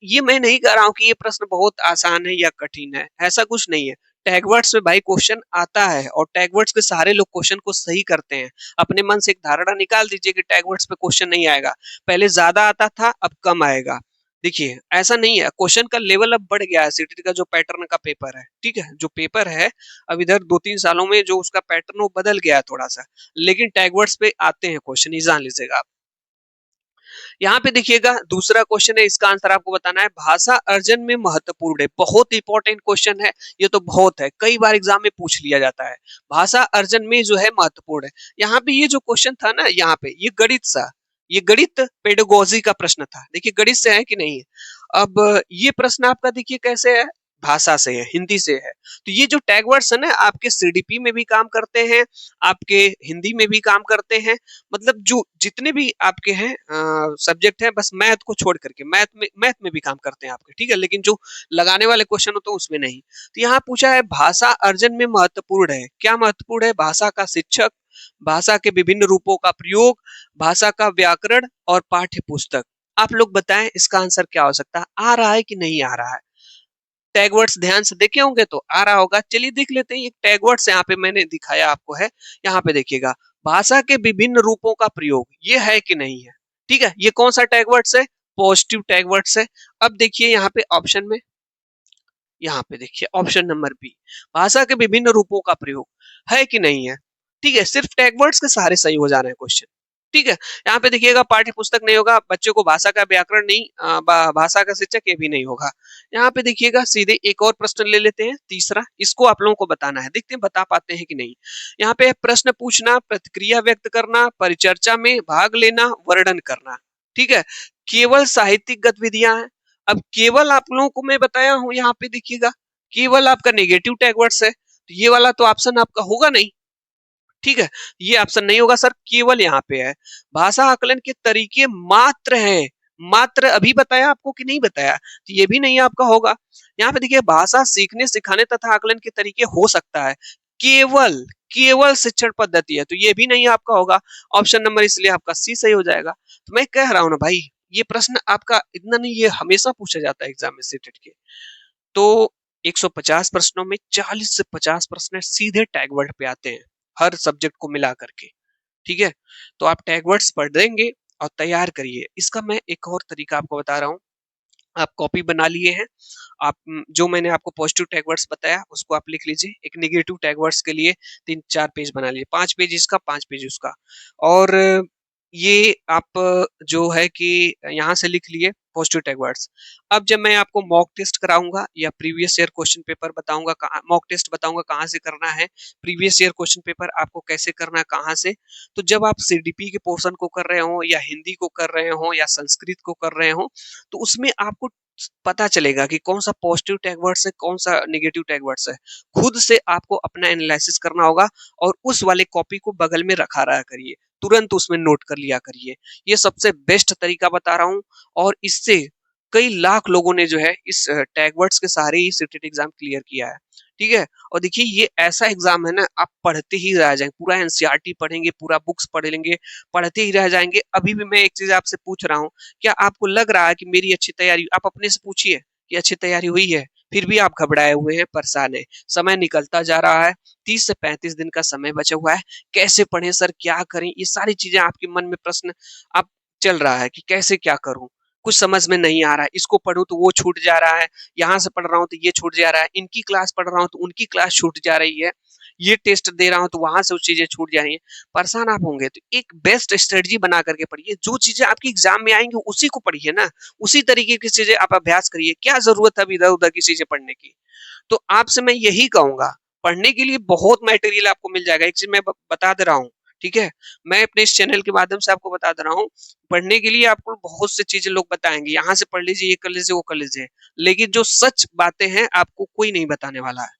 ये मैं नहीं कह रहा हूं कि ये प्रश्न बहुत आसान है या कठिन है, ऐसा कुछ नहीं है। टैगवर्ड्स में भाई क्वेश्चन आता है और टैगवर्ड्स के सारे लोग क्वेश्चन को सही करते हैं। अपने मन से एक धारणा निकाल दीजिए कि टैगवर्ड्स पे क्वेश्चन नहीं आएगा। पहले ज्यादा आता था, अब कम आएगा। देखिए ऐसा नहीं है, क्वेश्चन का लेवल अब बढ़ गया है। सीटीटी का जो पैटर्न का पेपर है, ठीक है, जो पेपर है अब इधर 2-3 सालों में जो उसका पैटर्न वो बदल गया है थोड़ा सा, लेकिन टैगवर्ड्स पे आते हैं क्वेश्चन, ये जान लीजिएगा आप। यहाँ पे देखिएगा दूसरा क्वेश्चन है, इसका आंसर आपको बताना है। भाषा अर्जन में महत्वपूर्ण है, बहुत इंपॉर्टेंट क्वेश्चन है ये तो, बहुत है, कई बार एग्जाम में पूछ लिया जाता है। भाषा अर्जन में जो है महत्वपूर्ण है। यहाँ पे ये जो क्वेश्चन था ना, यहाँ पे ये गणित सा, ये गणित पेडागोजी का प्रश्न था। देखिए गणित से है कि नहीं है। अब ये प्रश्न आपका देखिए कैसे है, भाषा से है, हिंदी से है। तो ये जो टैग वर्ड्स है ना, आपके सीडीपी में भी काम करते हैं, आपके हिंदी में भी काम करते हैं। मतलब जो जितने भी आपके हैं सब्जेक्ट हैं, बस मैथ को छोड़ करके, मैथ में भी काम करते हैं आपके, ठीक है, लेकिन जो लगाने वाले क्वेश्चन होते हैं उसमें नहीं। तो यहाँ पूछा है भाषा अर्जन में महत्वपूर्ण है, क्या महत्वपूर्ण है? भाषा का शिक्षक, भाषा के विभिन्न रूपों का प्रयोग, भाषा का व्याकरण और पाठ्य पुस्तक। आप लोग बताएं इसका आंसर क्या हो सकता है, आ रहा है कि नहीं आ रहा है? टैग वर्ड्स ध्यान से देखे होंगे तो आ रहा होगा। चलिए देख लेते हैं। एक टैग वर्ड्स यहाँ पे मैंने दिखाया आपको है, यहाँ पे देखिएगा, भाषा के विभिन्न रूपों का प्रयोग, ये है कि नहीं है? ठीक है, ये कौन सा टैग वर्ड्स है? पॉजिटिव टैग वर्ड्स है। अब देखिए यहाँ पे ऑप्शन में, यहाँ पे देखिए ऑप्शन नंबर बी, भाषा के विभिन्न रूपों का प्रयोग, है कि नहीं है? ठीक है, सिर्फ टैग वर्ड्स के सहारे सही हो जा रहे हैं क्वेश्चन। ठीक है, यहाँ पे देखिएगा पाठ्य पुस्तक नहीं होगा, बच्चों को भाषा का व्याकरण नहीं, भाषा का शिक्षक ये भी नहीं होगा। यहाँ पे देखिएगा सीधे एक और प्रश्न ले लेते हैं, तीसरा, इसको आप लोगों को बताना है, देखते हैं बता पाते हैं कि नहीं। यहाँ पे प्रश्न पूछना, प्रतिक्रिया व्यक्त करना, परिचर्चा में भाग लेना, वर्णन करना। ठीक है, केवल साहित्यिक गतिविधियां हैं। अब केवल आप लोगों को मैं बताया हूं, यहाँ पे देखिएगा केवल आपका नेगेटिव टैग वर्ड्स है, तो ये वाला तो ऑप्शन आपका होगा नहीं। ठीक है, ये ऑप्शन नहीं होगा सर, केवल यहाँ पे है। भाषा आकलन के तरीके मात्र हैं, मात्र अभी बताया आपको कि नहीं बताया, तो ये भी नहीं आपका होगा। यहाँ पे देखिए भाषा सीखने सिखाने तथा आकलन के तरीके हो सकता है, केवल केवल शिक्षण पद्धति है, तो ये भी नहीं आपका होगा। ऑप्शन नंबर इसलिए आपका सी सही हो जाएगा। तो मैं कह रहा हूं ना भाई, ये प्रश्न आपका इतना नहीं, ये हमेशा पूछा जाता है एग्जाम में सीटेट के। तो 150 प्रश्नों में 40 से 50 प्रश्न सीधे टैग वर्ड पे आते हैं, हर सब्जेक्ट को मिला करके। ठीक है, तो आप टैग वर्ड्स पढ़ देंगे और तैयार करिए। इसका मैं एक और तरीका आपको बता रहा हूँ। आप कॉपी बना लिए हैं, आप जो मैंने आपको पॉजिटिव टैग वर्ड्स बताया उसको आप लिख लीजिए। एक नेगेटिव टैग वर्ड्स के लिए 3-4 पेज बना लीजिए, 5 पेज इसका, 5 पेज उसका। और ये आप जो है कि यहाँ से लिख लिए पॉजिटिव टैग वर्ड्स। अब जब मैं आपको मॉक टेस्ट कराऊंगा या प्रीवियस ईयर क्वेश्चन पेपर बताऊंगा, मॉक टेस्ट बताऊंगा कहाँ से करना है, प्रीवियस ईयर क्वेश्चन पेपर आपको कैसे करना है, कहाँ से, तो जब आप सीडीपी के पोर्शन को कर रहे हो या हिंदी को कर रहे हो या संस्कृत को कर रहे हो, तो उसमें आपको पता चलेगा कि कौन सा पॉजिटिव टैग वर्ड्स है, कौन सा नेगेटिव टैग वर्ड्स है। खुद से आपको अपना एनालिसिस करना होगा और उस वाले कॉपी को बगल में रखा रहा करिए, तुरंत उसमें नोट कर लिया करिए। ये सबसे बेस्ट तरीका बता रहा हूँ, और इससे कई लाख लोगों ने जो है इस टैग वर्ड्स के सहारे ही सीटेट एग्जाम क्लियर किया है। ठीक है, और देखिए ये ऐसा एग्जाम है ना, आप पढ़ते ही रह जाएंगे, पूरा एनसीईआरटी पढ़ेंगे, पूरा बुक्स पढ़ लेंगे, पढ़ते ही रह जाएंगे। अभी भी मैं एक चीज आपसे पूछ रहा हूँ, क्या आपको लग रहा है कि मेरी अच्छी तैयारी, आप अपने से पूछिए कि अच्छी तैयारी हुई है, फिर भी आप घबराए हुए हैं, परेशान है, समय निकलता जा रहा है, 30 से 35 दिन का समय बचा हुआ है, कैसे पढ़ें सर, क्या करें, ये सारी चीजें आपके मन में प्रश्न आप चल रहा है कि कैसे क्या करूं, कुछ समझ में नहीं आ रहा है, इसको पढ़ूं तो वो छूट जा रहा है, यहाँ से पढ़ रहा हूँ तो ये छूट जा रहा है, इनकी क्लास पढ़ रहा हूँ तो उनकी क्लास छूट जा रही है, ये टेस्ट दे रहा हूँ तो वहां से वो चीजें छूट जा रही है, परेशान आप होंगे। तो एक बेस्ट स्ट्रेटजी बना करके पढ़िए, जो चीजें आपकी एग्जाम में आएंगी उसी को पढ़िए ना, उसी तरीके की चीजें आप अभ्यास करिए, क्या जरूरत है अब इधर उधर की चीजें पढ़ने की। तो आपसे मैं यही कहूंगा, पढ़ने के लिए बहुत मटेरियल आपको मिल जाएगा। एक चीज मैं बता दे रहा हूँ, ठीक है, मैं अपने इस चैनल के माध्यम से आपको बता दे रहा हूँ, पढ़ने के लिए आपको बहुत सी चीजें लोग बताएंगे, यहाँ से पढ़ लीजिए, ये कर लीजिए, वो कर लीजिए, लेकिन जो सच बातें हैं आपको कोई नहीं बताने वाला है।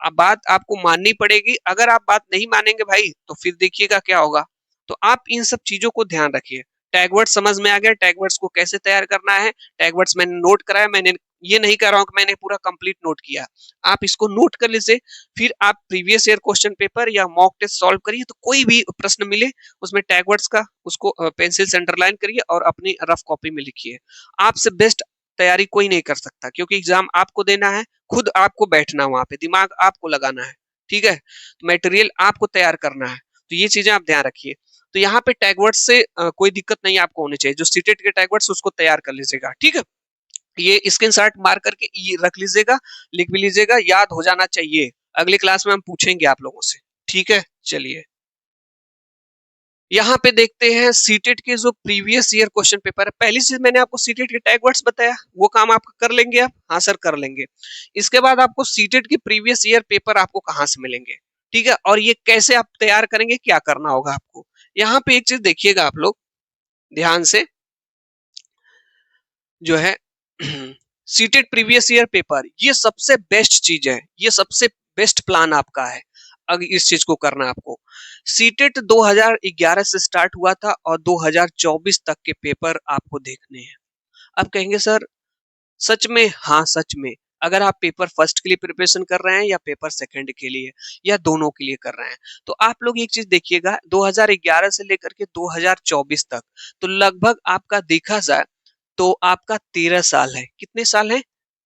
अब बात आपको माननी पड़ेगी, अगर आप बात नहीं मानेंगे भाई तो फिर देखिएगा क्या होगा। तो आप इन सब चीजों को ध्यान रखिए। टैगवर्ड्स समझ में आ गया, टैगवर्ड्स को कैसे तैयार करना है, टैगवर्ड्स मैंने नोट कराया, मैंने ये नहीं कह रहा हूं कि मैंने पूरा कंप्लीट नोट किया, आप इसको नोट कर लीजिए, फिर आप प्रीवियस ईयर क्वेश्चन पेपर या मॉक टेस्ट सॉल्व करिए, तो कोई भी प्रश्न मिले उसमें टैगवर्ड्स का उसको पेंसिल से अंडरलाइन करिए और अपनी रफ कॉपी में लिखिए। आपसे बेस्ट तैयारी कोई नहीं कर सकता, क्योंकि एग्जाम आपको देना है, खुद आपको बैठना वहां पे, दिमाग आपको लगाना है, ठीक है, तो मटेरियल आपको तैयार करना है। तो ये चीजें आप ध्यान रखिए। तो यहाँ पे टैगवर्ड्स से कोई दिक्कत नहीं आपको होनी चाहिए। जो सीटेट के टैगवर्ड्स उसको तैयार कर लीजिएगा, ठीक है। ये स्क्रीनशॉट मार करके ये रख लीजिएगा, लिख भी लीजिएगा, याद हो जाना चाहिए। अगली क्लास में हम पूछेंगे आप लोगों से, ठीक है। चलिए यहाँ पे देखते हैं सीटेट के जो प्रीवियस ईयर क्वेश्चन पेपर है। पहली चीज मैंने आपको सीटेट के टैग वर्ड्स बताया, वो काम आप कर लेंगे आप? हाँ सर कर लेंगे। इसके बाद आपको सीटेट के प्रीवियस ईयर पेपर आपको कहाँ से मिलेंगे, ठीक है, और ये कैसे आप तैयार करेंगे, क्या करना होगा आपको। यहाँ पे एक चीज देखिएगा आप लोग ध्यान से, जो है सीटेट प्रीवियस ईयर पेपर, ये सबसे बेस्ट चीज है, ये सबसे बेस्ट प्लान आपका है अगर इस चीज को करना है आपको। सीटेट 2011 से स्टार्ट हुआ था और 2024 तक के पेपर आपको देखने हैं। अब कहेंगे सर सच में? हाँ सच में। अगर आप पेपर फर्स्ट के लिए प्रिपरेशन कर रहे हैं या पेपर सेकंड के लिए या दोनों के लिए कर रहे हैं, तो आप लोग एक चीज देखिएगा, 2011 से लेकर के 2024 तक तो लगभग आपका देखा जाए तो आपका 13 साल है। कितने साल है?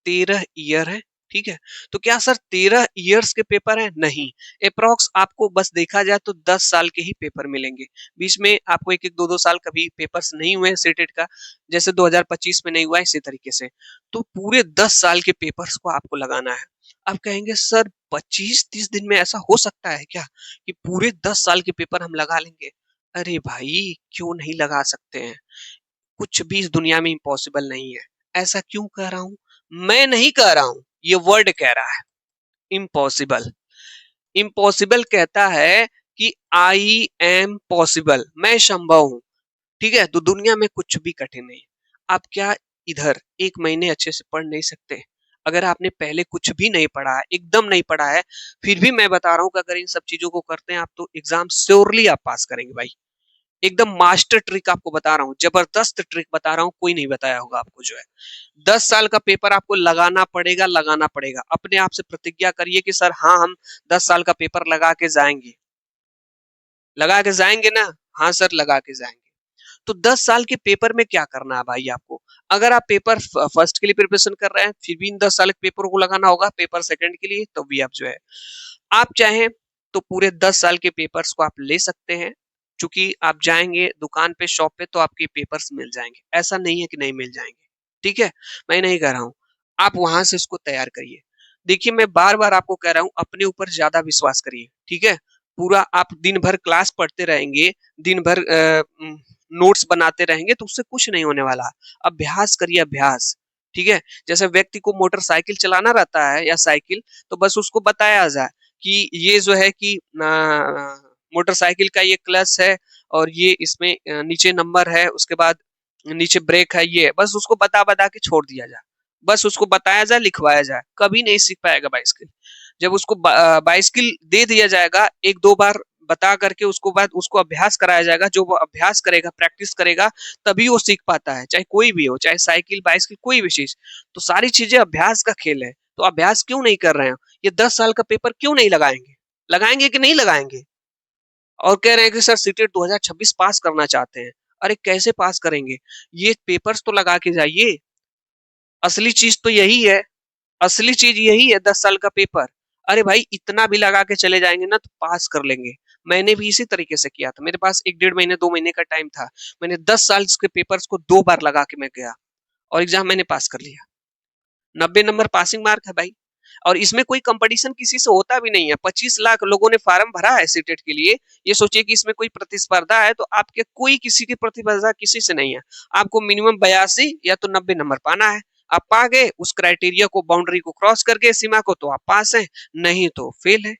13 ईयर है, ठीक है। तो क्या सर 13 ईयर्स के पेपर है? नहीं, अप्रोक्स आपको बस देखा जाए तो 10 साल के ही पेपर मिलेंगे। बीच में आपको एक एक दो दो साल कभी पेपर्स नहीं हुए सीटेट का, जैसे 2025 में नहीं हुआ इसी तरीके से। तो पूरे 10 साल के पेपर्स को आपको लगाना है। आप कहेंगे सर 25-30 दिन में ऐसा हो सकता है क्या कि पूरे 10 साल के पेपर हम लगा लेंगे? अरे भाई क्यों नहीं लगा सकते हैं, कुछ भी इस दुनिया में इम्पॉसिबल नहीं है। ऐसा क्यों कह रहा हूं? मैं नहीं कह रहा हूं, ये वर्ड कह रहा है इम्पॉसिबल। इम्पॉसिबल कहता है कि आई एम पॉसिबल, मैं संभव हूं, ठीक है। तो दुनिया में कुछ भी कठिन नहीं। आप क्या इधर एक महीने अच्छे से पढ़ नहीं सकते? अगर आपने पहले कुछ भी नहीं पढ़ा है, एकदम नहीं पढ़ा है, फिर भी मैं बता रहा हूं कि अगर इन सब चीजों को करते हैं आप तो एग्जाम श्योरली आप पास करेंगे भाई। एकदम मास्टर ट्रिक आपको बता रहा हूँ, जबरदस्त ट्रिक बता रहा हूँ, कोई नहीं बताया होगा आपको। जो है 10 साल का पेपर आपको लगाना पड़ेगा, लगाना पड़ेगा। अपने आप से प्रतिज्ञा करिए कि सर हाँ हम 10 साल का पेपर लगा के जाएंगे, लगा के जाएंगे ना? हाँ सर लगा के जाएंगे। तो 10 साल के पेपर में क्या करना है भाई आपको? अगर आप पेपर फर्स्ट के लिए प्रिपरेशन कर रहे हैं फिर भी इन 10 साल के पेपर को लगाना होगा, पेपर सेकंड के लिए तो भी आप जो है आप चाहें तो पूरे 10 साल के पेपर्स को आप ले सकते हैं। चूंकि आप जाएंगे दुकान पे, शॉप पे, तो आपके पेपर्स मिल जाएंगे, ऐसा नहीं है कि नहीं मिल जाएंगे, ठीक है। मैं नहीं कह रहा हूं, आप वहां से उसको तैयार करिए। देखिए मैं बार बार आपको कह रहा हूं अपने ऊपर ज्यादा विश्वास करिए, ठीक है। पूरा आप दिन भर क्लास पढ़ते रहेंगे, दिन भर नोट्स बनाते रहेंगे तो उससे कुछ नहीं होने वाला। अभ्यास करिए, अभ्यास, ठीक है। जैसे व्यक्ति को मोटरसाइकिल चलाना रहता है या साइकिल, तो बस उसको बताया जाए कि ये जो है कि मोटरसाइकिल का ये क्लच है और ये इसमें नीचे नंबर है, उसके बाद नीचे ब्रेक है, ये बस उसको बता बता के छोड़ दिया जाए, बस उसको बताया जाए, लिखवाया जाए, कभी नहीं सीख पाएगा बाइसिकल। जब उसको बाइसिकल दे दिया जाएगा एक दो बार बता करके, उसको बाद उसको अभ्यास कराया जाएगा, जो वो अभ्यास करेगा, प्रैक्टिस करेगा, तभी वो सीख पाता है, चाहे कोई भी हो, चाहे साइकिल बाइसिकल कोई भी चीज। तो सारी चीजें अभ्यास का खेल है। तो अभ्यास क्यों नहीं कर रहे हैं? ये 10 साल का पेपर क्यों नहीं लगाएंगे? लगाएंगे कि नहीं लगाएंगे? और कह रहे हैं कि सर सीटेट 2026 पास करना चाहते हैं। अरे कैसे पास करेंगे? ये पेपर्स तो लगा के जाइए। असली चीज तो यही है, असली चीज यही है 10 साल का पेपर। अरे भाई इतना भी लगा के चले जाएंगे ना तो पास कर लेंगे। मैंने भी इसी तरीके से किया था, मेरे पास एक डेढ़ महीने 2 महीने का टाइम था, मैंने 10 साल के पेपर्स को 2 बार लगा के मैं गया और एग्जाम मैंने पास कर लिया। 90 नंबर पासिंग मार्क है भाई। और इसमें कोई कंपटीशन किसी से होता भी नहीं है। 25 लाख लोगों ने फार्म भरा है सीटेट के लिए। ये सोचिए कि इसमें कोई प्रतिस्पर्धा है तो आपके कोई किसी की प्रतिस्पर्धा किसी से नहीं है। आपको मिनिमम 82 या तो 90 नंबर पाना है। आप पा गए उस क्राइटेरिया को, बाउंड्री को क्रॉस करके सीमा को, तो आप पास हैं, नहीं तो फेल है।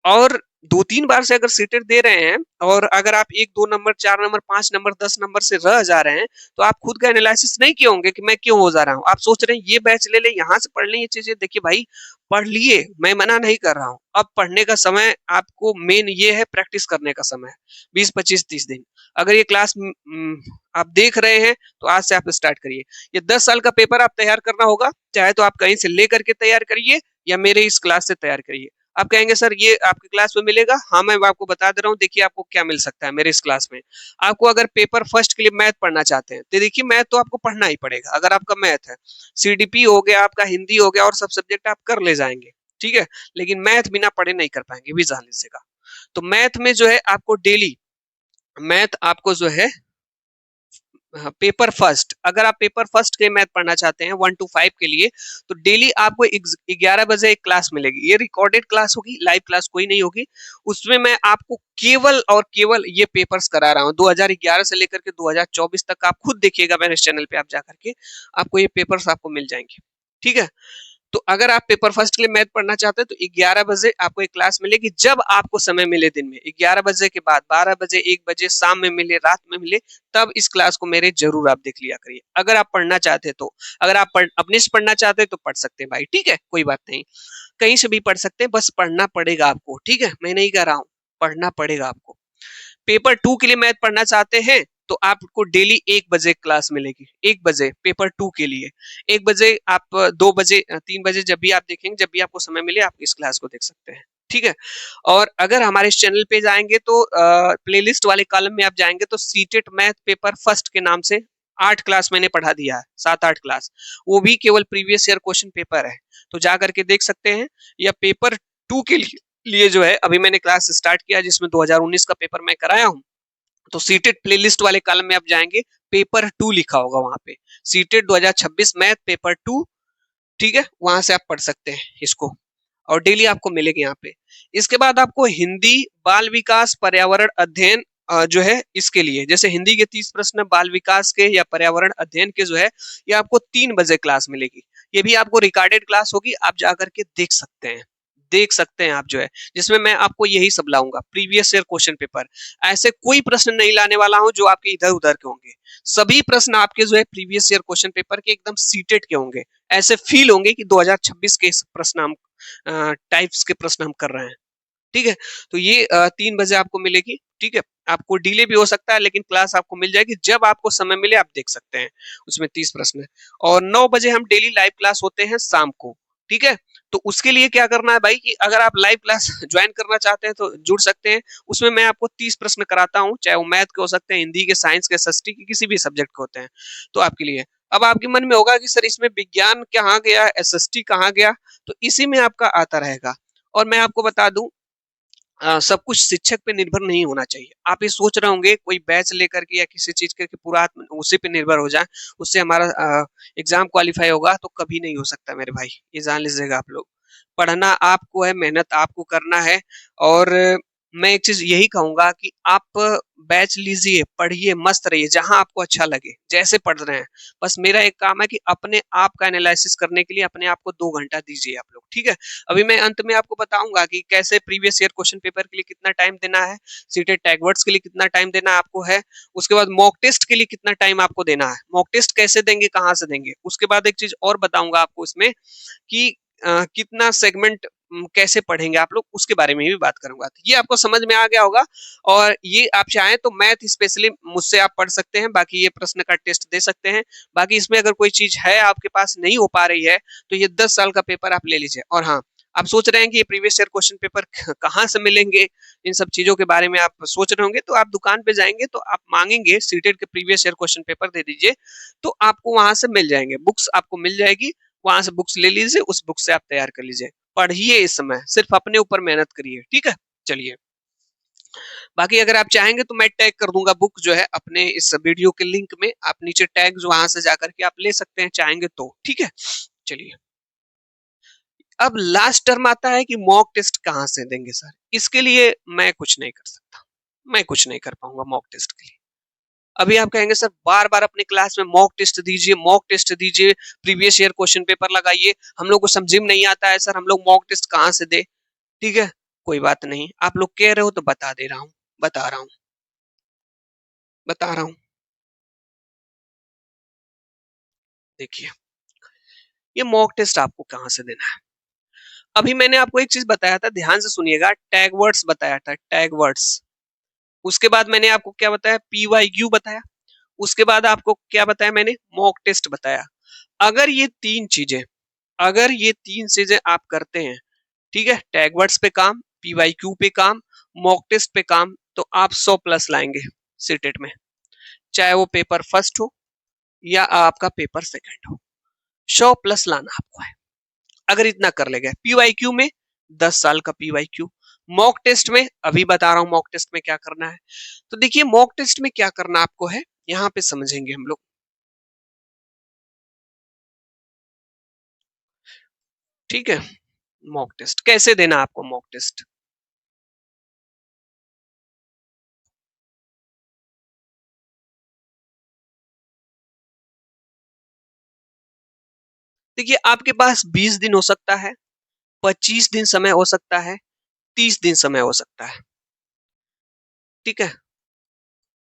और 2-3 बार से अगर सीटेट दे रहे हैं और अगर आप 1-2 नंबर, 4 नंबर, 5 नंबर, 10 नंबर से रह जा रहे हैं, तो आप खुद का एनालिसिस नहीं किए होंगे कि मैं क्यों हो जा रहा हूँ। आप सोच रहे हैं ये बैच ले ले, यहाँ से पढ़ लें ये चीजें। देखिए भाई पढ़ लिए, मैं मना नहीं कर रहा हूँ। अब पढ़ने का समय आपको मेन ये है, प्रैक्टिस करने का समय है, 20-25-30 दिन। अगर ये क्लास आप देख रहे हैं तो आज से आप स्टार्ट करिए। ये 10 साल का पेपर आप तैयार करना होगा, चाहे तो आप कहीं से ले करके तैयार करिए या मेरे इस क्लास से तैयार करिए। आप कहेंगे सर ये आपकी क्लास में मिलेगा? हाँ, मैं आपको बता दे रहा हूँ, देखिए आपको क्या मिल सकता है मेरे इस क्लास में। आपको अगर पेपर फर्स्ट के लिए मैथ पढ़ना चाहते हैं, तो देखिए मैथ तो आपको पढ़ना ही पड़ेगा। अगर आपका मैथ है, सीडीपी हो गया, आपका हिंदी हो गया और सब सब्जेक्ट आप कर ले जाएँगे, ठीक है? लेकिन मैथ बिना पढ़े नहीं कर पाएँगे, ये भी जान लीजिएगा। तो मैथ में जो है आपको डेली मैथ आपको जो है हाँ, पेपर फर्स्ट, अगर आप पेपर फर्स्ट के मैथ पढ़ना चाहते हैं 1 to 5 के लिए, तो डेली आपको 11 बजे एक क्लास मिलेगी। ये रिकॉर्डेड क्लास होगी, लाइव क्लास कोई नहीं होगी। उसमें मैं आपको केवल और केवल ये पेपर्स करा रहा हूँ 2011 से लेकर के 2024 तक। आप खुद देखिएगा मेरे चैनल पे आप जा करके, आपको ये पेपर्स आपको मिल जाएंगे, ठीक है? तो अगर आप पेपर फर्स्ट के लिए मैथ पढ़ना चाहते हैं, तो 11 बजे आपको एक क्लास मिलेगी। जब आपको समय मिले दिन में, 11 बजे के बाद 12 बजे, 1 बजे, शाम में मिले, रात में मिले, तब इस क्लास को मेरे जरूर आप देख लिया करिए, अगर आप पढ़ना चाहते हैं तो। अगर आप अपने से पढ़ना चाहते हैं तो पढ़ सकते हैं भाई, ठीक है, कोई बात नहीं, कहीं से भी पढ़ सकते हैं, बस पढ़ना पड़ेगा आपको, ठीक है? मैं नहीं कह रहा हूँ, पढ़ना पड़ेगा आपको। पेपर 2 के लिए मैथ पढ़ना चाहते हैं, तो आपको डेली 1 बजे क्लास मिलेगी, 1 बजे पेपर 2 के लिए। 1 बजे, आप 2 बजे, 3 बजे, जब भी आप देखेंगे, जब भी आपको समय मिले, आप इस क्लास को देख सकते हैं, ठीक है? और अगर हमारे इस चैनल पे जाएंगे तो प्लेलिस्ट वाले कॉलम में आप जाएंगे तो सीटेट मैथ पेपर फर्स्ट के नाम से 8 क्लास मैंने पढ़ा दिया है, 7-8 क्लास, वो भी केवल प्रीवियस ईयर क्वेश्चन पेपर है, तो जा करके देख सकते हैं। या पेपर 2 के लिए जो है अभी मैंने क्लास स्टार्ट किया, जिसमें 2019 का पेपर मैं कराया हूँ। तो सीटेट प्लेलिस्ट वाले कॉलम में आप जाएंगे, पेपर 2 लिखा होगा वहां पे, सीटेट 2026 मैथ पेपर 2, ठीक है? वहां से आप पढ़ सकते हैं इसको, और डेली आपको मिलेगी यहाँ पे। इसके बाद आपको हिंदी बाल विकास पर्यावरण अध्ययन जो है, इसके लिए जैसे हिंदी के 30 प्रश्न बाल विकास के या पर्यावरण अध्ययन के जो है, ये आपको 3 बजे क्लास मिलेगी। ये भी आपको रिकॉर्डेड क्लास होगी, आप जाकर के देख सकते हैं, देख सकते हैं आप जो है, जिसमें मैं आपको यही सब लाऊंगा, प्रीवियस ईयर क्वेश्चन पेपर। ऐसे कोई प्रश्न नहीं लाने वाला हूं जो आपके इधर उधर के होंगे, सभी प्रश्न आपके जो है प्रीवियस ईयर क्वेश्चन पेपर के एकदम सीटेड के होंगे। ऐसे फील होंगे कि 2026 के प्रश्न हम टाइप्स के प्रश्न हम कर रहे हैं, ठीक है? तो ये 3 बजे आपको मिलेगी, ठीक है? आपको डिले भी हो सकता है, लेकिन क्लास आपको मिल जाएगी, जब आपको समय मिले आप देख सकते हैं, उसमें 30 प्रश्न है। और 9 बजे हम डेली लाइव क्लास होते हैं शाम को, ठीक है? तो उसके लिए क्या करना है भाई, कि अगर आप लाइव क्लास ज्वाइन करना चाहते हैं तो जुड़ सकते हैं। उसमें मैं आपको 30 प्रश्न कराता हूँ, चाहे वो मैथ के हो सकते हैं, हिंदी के, साइंस के, एसएसटी के, किसी भी सब्जेक्ट के होते हैं, तो आपके लिए। अब आपके मन में होगा कि सर इसमें विज्ञान कहाँ गया, एसएसटी कहाँ गया, तो इसी में आपका आता रहेगा। और मैं आपको बता दूं, सब कुछ शिक्षक पे निर्भर नहीं होना चाहिए। आप ये सोच रहे होंगे कोई बैच लेकर के या किसी चीज के पूरा उसी पे निर्भर हो जाए, उससे हमारा एग्जाम क्वालिफाई होगा, तो कभी नहीं हो सकता मेरे भाई, ये जान लीजिएगा आप लोग। पढ़ना आपको है, मेहनत आपको करना है। और मैं एक चीज यही कहूंगा कि आप बैच लीजिए, पढ़िए, मस्त रहिए, जहां आपको अच्छा लगे, जैसे पढ़ रहे हैं। बस मेरा एक काम है कि अपने आप का एनालिसिस करने के लिए अपने आप को 2 घंटा दीजिए आप लोग, ठीक है? अभी मैं अंत में आपको बताऊंगा कि कैसे प्रीवियस ईयर क्वेश्चन पेपर के लिए कितना टाइम देना है, सीटेड टैगवर्ड्स के लिए कितना टाइम देना आपको है, उसके बाद मॉक टेस्ट के लिए कितना टाइम आपको देना है, मॉक टेस्ट कैसे देंगे, कहाँ से देंगे। उसके बाद एक चीज और बताऊंगा आपको इसमें, कि कितना सेगमेंट कैसे पढ़ेंगे आप लोग, उसके बारे में भी बात करूंगा। तो ये आपको समझ में आ गया होगा। और ये आप चाहें तो मैथ स्पेशली मुझसे आप पढ़ सकते हैं, बाकी ये प्रश्न का टेस्ट दे सकते हैं। बाकी इसमें अगर कोई चीज है आपके पास नहीं हो पा रही है, तो ये 10 साल का पेपर आप ले लीजिए। और हाँ, आप सोच रहे हैं कि ये प्रीवियस ईयर क्वेश्चन पेपर कहाँ से मिलेंगे, इन सब चीजों के बारे में आप सोच रहे होंगे, तो आप दुकान पे जाएंगे तो आप मांगेंगे सीटेट के प्रीवियस ईयर क्वेश्चन पेपर दे दीजिए, तो आपको वहां से मिल जाएंगे, बुक्स आपको मिल जाएगी, वहां से बुक्स ले लीजिए, उस बुक से आप तैयार कर लीजिए। पढ़िए, इस समय सिर्फ अपने ऊपर मेहनत करिए, ठीक है? चलिए, बाकी अगर आप चाहेंगे तो मैं टैग कर दूंगा बुक जो है अपने इस वीडियो के लिंक में, आप नीचे टैग वहां से जाकर के आप ले सकते हैं चाहेंगे तो, ठीक है? चलिए, अब लास्ट टर्म आता है कि मॉक टेस्ट कहाँ से देंगे सर। इसके लिए मैं कुछ नहीं कर सकता, मैं कुछ नहीं कर पाऊंगा मॉक टेस्ट के लिए। अभी आप कहेंगे सर बार बार अपने क्लास में मॉक टेस्ट दीजिए, मॉक टेस्ट दीजिए, प्रीवियस ईयर क्वेश्चन पेपर लगाइए, हम लोग को समझ में नहीं आता है सर, हम लोग मॉक टेस्ट कहाँ से दे, ठीक है? कोई बात नहीं, आप लोग कह रहे हो तो बता दे रहा हूँ, बता रहा हूँ, बता रहा हूँ। देखिए, ये मॉक टेस्ट आपको कहाँ से देना है। अभी मैंने आपको एक चीज बताया था, ध्यान से सुनिएगा, टैग वर्ड्स बताया था, टैग वर्ड्स। उसके बाद मैंने आपको क्या बताया, पीवाईक्यू बताया। उसके बाद आपको क्या बताया मैंने, मॉक टेस्ट बताया। अगर ये तीन चीजें, अगर ये तीन चीजें आप करते हैं, ठीक है, टैग वर्ड्स पे काम, पीवाईक्यू पे काम, मॉक टेस्ट पे काम, तो आप 100 प्लस लाएंगे सीटेट में, चाहे वो पेपर फर्स्ट हो या आपका पेपर सेकंड हो, 100 प्लस लाना आपको है। अगर इतना कर ले गए, पीवाईक्यू में 10 साल का पीवाईक्यू, मॉक टेस्ट में अभी बता रहा हूं मॉक टेस्ट में क्या करना है। तो देखिए मॉक टेस्ट में क्या करना आपको है, यहां पे समझेंगे हम लोग। ठीक है, मॉक टेस्ट कैसे देना आपको, मॉक टेस्ट देखिए आपके पास 20 दिन हो सकता है, 25 दिन समय हो सकता है, 30 दिन समय हो सकता है। ठीक है,